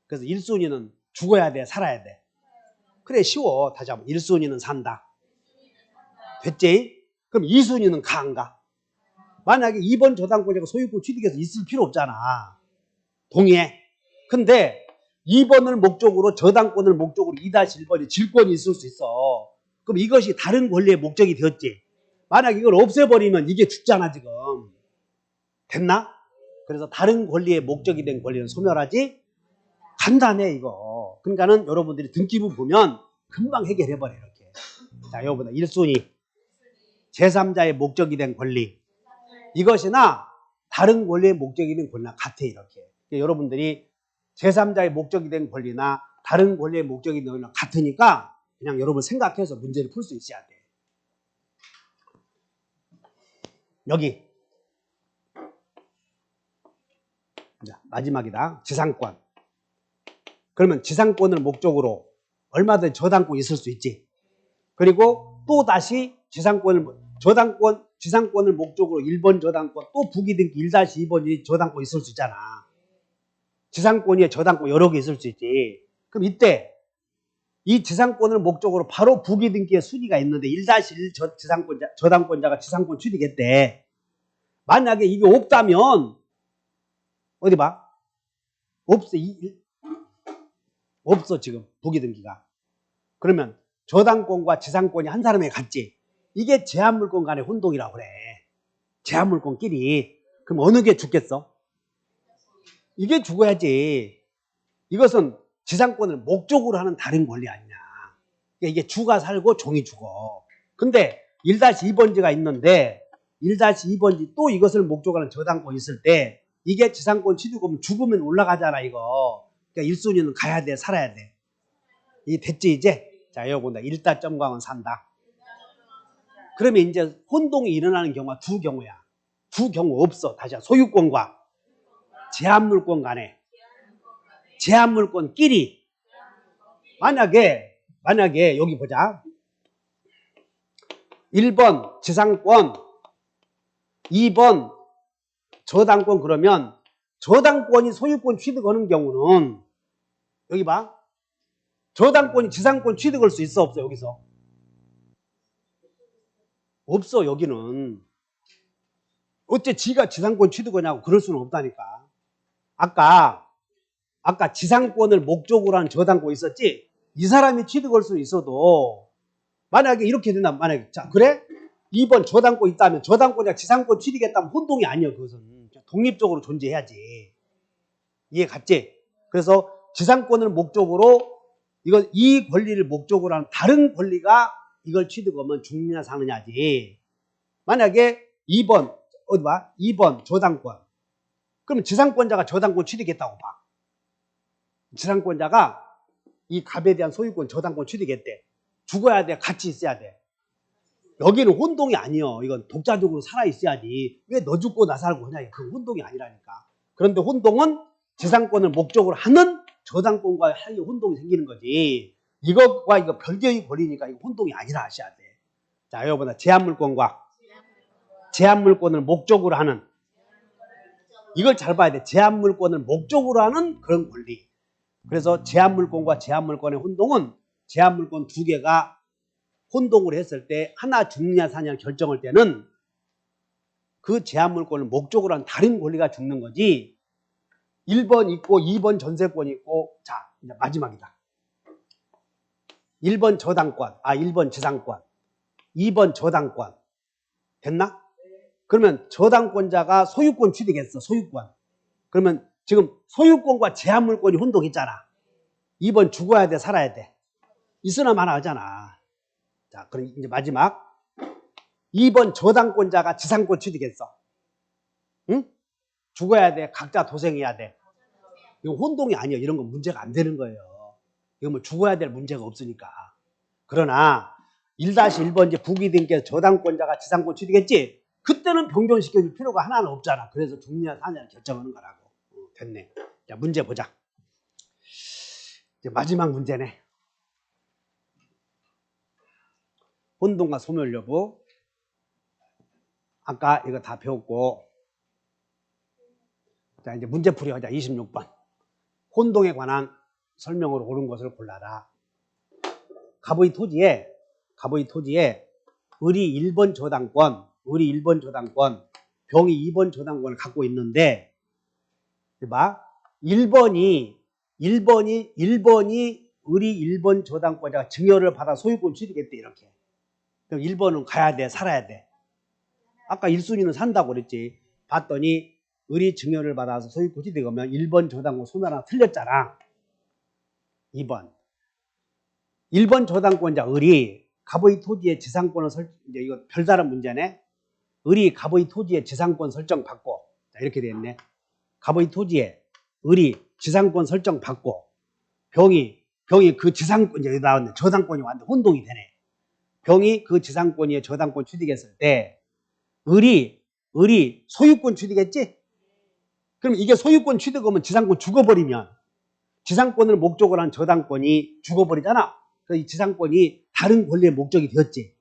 그래서 1순위는 죽어야 돼, 살아야 돼. 그래, 쉬워. 다시 한번 1순위는 산다. 됐지? 그럼 2순위는 가 안 가? 만약에 2번 저당권자가 소유권 취득해서 있을 필요 없잖아. 동의해. 근데 2번을 목적으로 저당권을 목적으로 2-1번이 질권이 있을 수 있어. 그럼 이것이 다른 권리의 목적이 되었지. 만약 이걸 없애버리면 이게 죽잖아 지금. 됐나? 그래서 다른 권리의 목적이 된 권리는 소멸하지. 간단해 이거. 그러니까는 여러분들이 등기부 보면 금방 해결해버려 이렇게. 자, 여러분들 1순위 제3자의 목적이 된 권리. 이것이나 다른 권리의 목적이 된 권리나 같아 이렇게. 여러분들이 제3자의 목적이 된 권리나 다른 권리의 목적이 된 권리나 같으니까 그냥 여러분 생각해서 문제를 풀 수 있어야 돼. 여기 자, 마지막이다. 지상권. 그러면 지상권을 목적으로 얼마든지 저당권이 있을 수 있지. 그리고 또 다시 지상권을 목적으로 1번 저당권 또 부기등기 1-2번이 저당권 있을 수 있잖아. 지상권이 저당권 여러 개 있을 수 있지. 그럼 이때 이 지상권을 목적으로 바로 부기등기의 순위가 있는데 1-1 저당권자가 지상권 취득했대. 만약에 이게 없다면 어디 봐? 없어 지금 부기등기가. 그러면 저당권과 지상권이 한 사람에게 갔지. 이게 제한물권 간의 혼동이라고 그래. 제한물권끼리. 그럼 어느 게 죽겠어? 이게 죽어야지. 이것은 지상권을 목적으로 하는 다른 권리 아니냐. 이게 주가 살고 종이 죽어. 근데 1-2번지가 있는데 1-2번지 또 이것을 목적으로 하는 저당권이 있을 때 이게 지상권 취득하면 죽으면 올라가잖아 이거. 그러니까 1순위는 가야 돼, 살아야 돼. 이게 됐지 이제? 자, 여기 본다. 1.광은 산다. 그러면 이제 혼동이 일어나는 경우가 두 경우야. 두 경우 없어. 다시 소유권과 제한물권 간에 제한물권끼리 만약에 여기 보자. 1번 지상권 2번 저당권 그러면 저당권이 소유권 취득하는 경우는 여기 봐. 저당권이 지상권 취득할 수 있어 없어 여기서? 없어 여기는. 어째 지가 지상권 취득하냐고 그럴 수는 없다니까. 아까 지상권을 목적으로 한 저당권 있었지? 이 사람이 취득할 수는 있어도 만약에 이렇게 된다면 만약에 자 그래? 2번 저당권 있다면 저당권이랑 지상권 취득했다면 혼동이 아니야. 그것은 독립적으로 존재해야지. 이해 갔지? 그래서 지상권을 목적으로 이 권리를 목적으로 하는 다른 권리가 이걸 취득하면 죽느냐 사느냐지. 만약에 2번 어디 봐? 2번 저당권. 그럼 지상권자가 저당권 취득했다고 봐. 지상권자가 이 갑에 대한 소유권 저당권 취득했대. 죽어야 돼? 같이 있어야 돼? 여기는 혼동이 아니요. 이건 독자적으로 살아있어야지. 왜 너 죽고 나 살고 하냐. 그 혼동이 아니라니까. 그런데 혼동은 지상권을 목적으로 하는 저당권과 사이에 혼동이 생기는 거지. 이것과 이거 별개의 권리니까 이거 혼동이 아니라 하셔야 돼. 자, 여러분 제한물권과 제한물권을 목적으로 하는 이걸 잘 봐야 돼. 제한물권을 목적으로 하는 그런 권리. 그래서 제한물권과 제한물권의 혼동은 제한물권 두 개가 혼동을 했을 때 하나 죽느냐 사냐 결정할 때는 그 제한물권을 목적으로 한 다른 권리가 죽는 거지. 1번 있고 2번 전세권이 있고, 자 이제 마지막이다. 1번 저당권, 1번 지상권, 2번 저당권. 됐나? 그러면 저당권자가 소유권 취득했어. 소유권. 그러면 지금 소유권과 제한물권이 혼동했잖아. 2번 죽어야 돼, 살아야 돼. 있으나 마나 하잖아. 자, 그럼 이제 마지막. 2번 저당권자가 지상권 취득했어. 응? 죽어야 돼. 각자 도생해야 돼. 이거 혼동이 아니에요. 이런 건 문제가 안 되는 거예요. 이거 뭐 죽어야 될 문제가 없으니까. 그러나 1-1번 이제 부기등께서 저당권자가 지상권 취득했지? 그때는 변경시켜줄 필요가 하나는 없잖아. 그래서 죽느냐 사냐를 결정하는 거라고. 됐네. 자, 문제 보자. 이제 마지막 문제네. 혼동과 소멸 여부. 아까 이거 다 배웠고. 자, 이제 문제풀이 하자. 26번. 혼동에 관한 설명으로 옳은 것을 골라라. 갑의 토지에 을이 1번 저당권, 병이 2번 저당권을 갖고 있는데, 봐. 1번이 을이 1번 저당권자가 증여를 받아 소유권 취득했대, 이렇게. 그럼 1번은 가야 돼, 살아야 돼. 아까 1순위는 산다고 그랬지. 봤더니 을이 증여를 받아서 소유권 취득하면 1번 저당권 소멸하나 틀렸잖아. 2번. 1번 저당권자 을이 갑의 토지의 지상권을 이제 이거 별다른 문제네. 을이 갑의 토지의 지상권 설정 받고, 자, 이렇게 됐네. 갑의 토지에 을이 지상권 설정 받고, 병이 그 지상권, 이제 나왔네. 저당권이 완전 혼동이 되네. 병이 그 지상권에 저당권 취득했을 때, 을이 소유권 취득했지? 그럼 이게 소유권 취득하면 지상권 죽어버리면, 지상권을 목적으로 한 저당권이 죽어버리잖아. 그래서 이 지상권이 다른 권리의 목적이 되었지.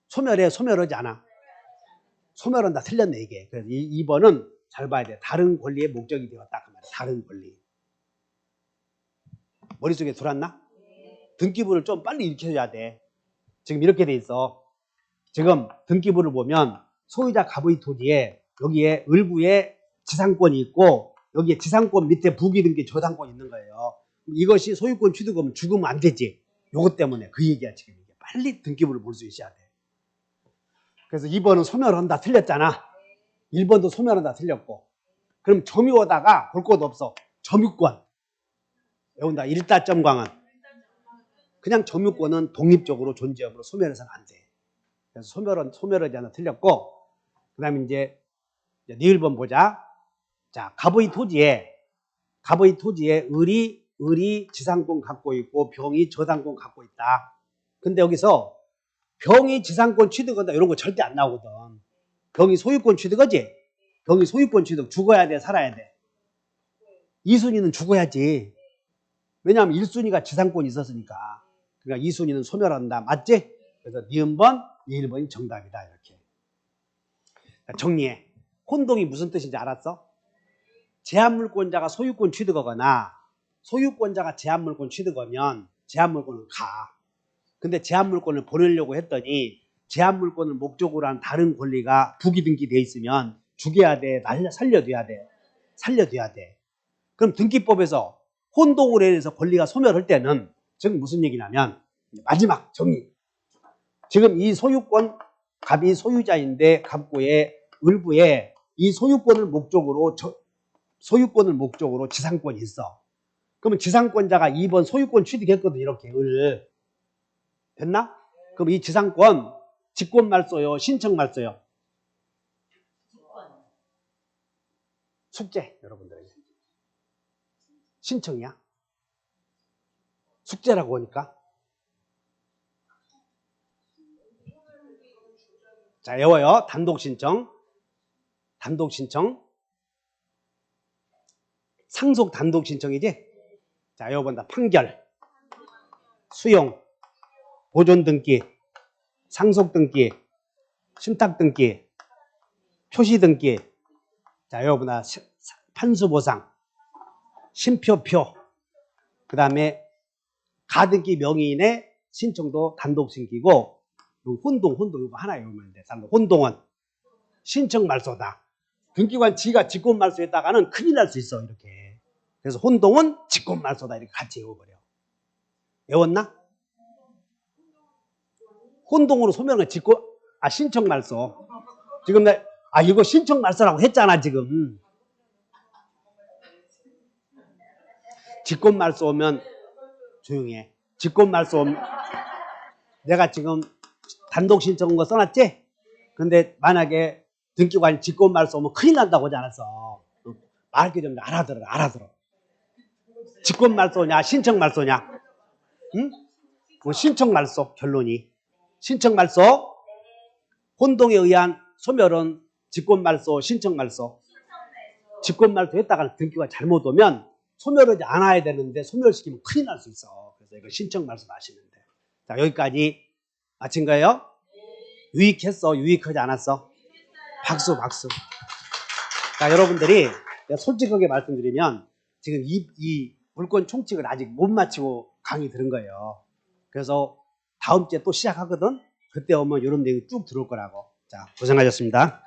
소멸하지 않아. 소멸한다. 틀렸네, 이게. 그래서 2번은 잘 봐야 돼. 다른 권리의 목적이 되었다. 그 말이야. 다른 권리. 머릿속에 들어왔나? 등기부를 좀 빨리 익혀줘야 돼. 지금 이렇게 돼 있어. 지금 등기부를 보면 소유자 갑의 토지에 여기에 을구에 지상권이 있고 여기에 지상권 밑에 부기등기 저당권이 있는 거예요. 이것이 소유권 취득하면 죽으면 안 되지. 요것 때문에 그 얘기야 지금. 이게 빨리 등기부를 볼 수 있어야 돼. 그래서 2번은 소멸한다 틀렸잖아. 1번도 소멸한다 틀렸고. 그럼 점유하다가 볼 것도 없어. 점유권. 외운다. 1다점광은 그냥 점유권은 독립적으로 존재하므로 소멸해서는 안 돼. 그래서 소멸하지 않아 틀렸고. 그 다음에 이제 니을번 보자. 자, 갑의 토지에 을이 지상권 갖고 있고 병이 저당권 갖고 있다. 근데 여기서 병이 지상권 취득한다 이런 거 절대 안 나오거든. 병이 소유권 취득하지? 병이 소유권 취득 죽어야 돼, 살아야 돼? 2순위는 죽어야지. 왜냐하면 1순위가 지상권이 있었으니까. 그러니까 2순위는 소멸한다. 맞지? 그래서 니은번, 니을번이 정답이다. 이렇게. 자, 정리해. 혼동이 무슨 뜻인지 알았어? 제한물권자가 소유권 취득하거나 소유권자가 제한물권 취득하면 제한물권은 가. 근데 제한물권을 보내려고 했더니 제한물권을 목적으로 한 다른 권리가 부기등기돼 있으면 죽여야 돼, 살려둬야 돼. 살려둬야 돼. 그럼 등기법에서 혼동으로 인해서 권리가 소멸할 때는 지금 무슨 얘기냐면 마지막 정리. 지금 이 소유권 갑이 소유자인데 갑구에 을구에 이 소유권을 목적으로 지상권이 있어. 그러면 지상권자가 2번 소유권 취득했거든. 이렇게 을. 됐나? 그럼 이 지상권 직권 말소요? 신청 말소요? 숙제 여러분들에게. 신청이야. 숙제라고 하니까. 자, 외워요. 단독신청. 상속 단독신청이지? 자, 외워본다. 판결, 수용, 보존등기, 상속등기, 신탁등기, 표시등기. 자, 외워본다. 판수보상, 심표표, 그 다음에 가등기 명의인의 신청도 단독 신기고, 혼동 이거 하나 외우면 돼. 혼동은 신청 말소다. 등기관 지가 직권 말소했다가는 큰일 날 수 있어, 이렇게. 그래서 혼동은 직권 말소다, 이렇게 같이 외워버려. 외웠나? 혼동으로 소멸은 직권, 신청 말소. 지금 이거 신청 말소라고 했잖아, 지금. 직권 말소 오면 조용해. 직권 말소 오면 내가 지금 단독 신청한 거 써놨지? 근데 만약에 등기관이 직권 말소 오면 큰일 난다고 하지 않았어. 말기 좀 알아들어. 직권 말소냐, 신청 말소냐? 응? 신청 말소, 결론이. 신청 말소, 혼동에 의한 소멸은 직권 말소, 신청 말소. 직권 말소 했다가 등기가 잘못 오면 소멸하지 않아야 되는데 소멸시키면 큰일 날 수 있어. 그래서 이거 신청 말소 하시면 돼. 자, 여기까지 마친 거예요? 유익했어? 유익하지 않았어? 박수. 자, 여러분들이 내가 솔직하게 말씀드리면 지금 이 물권 총칙을 아직 못 마치고 강의 들은 거예요. 그래서 다음 주에 또 시작하거든? 그때 오면 이런 내용이 쭉 들어올 거라고. 자, 고생하셨습니다.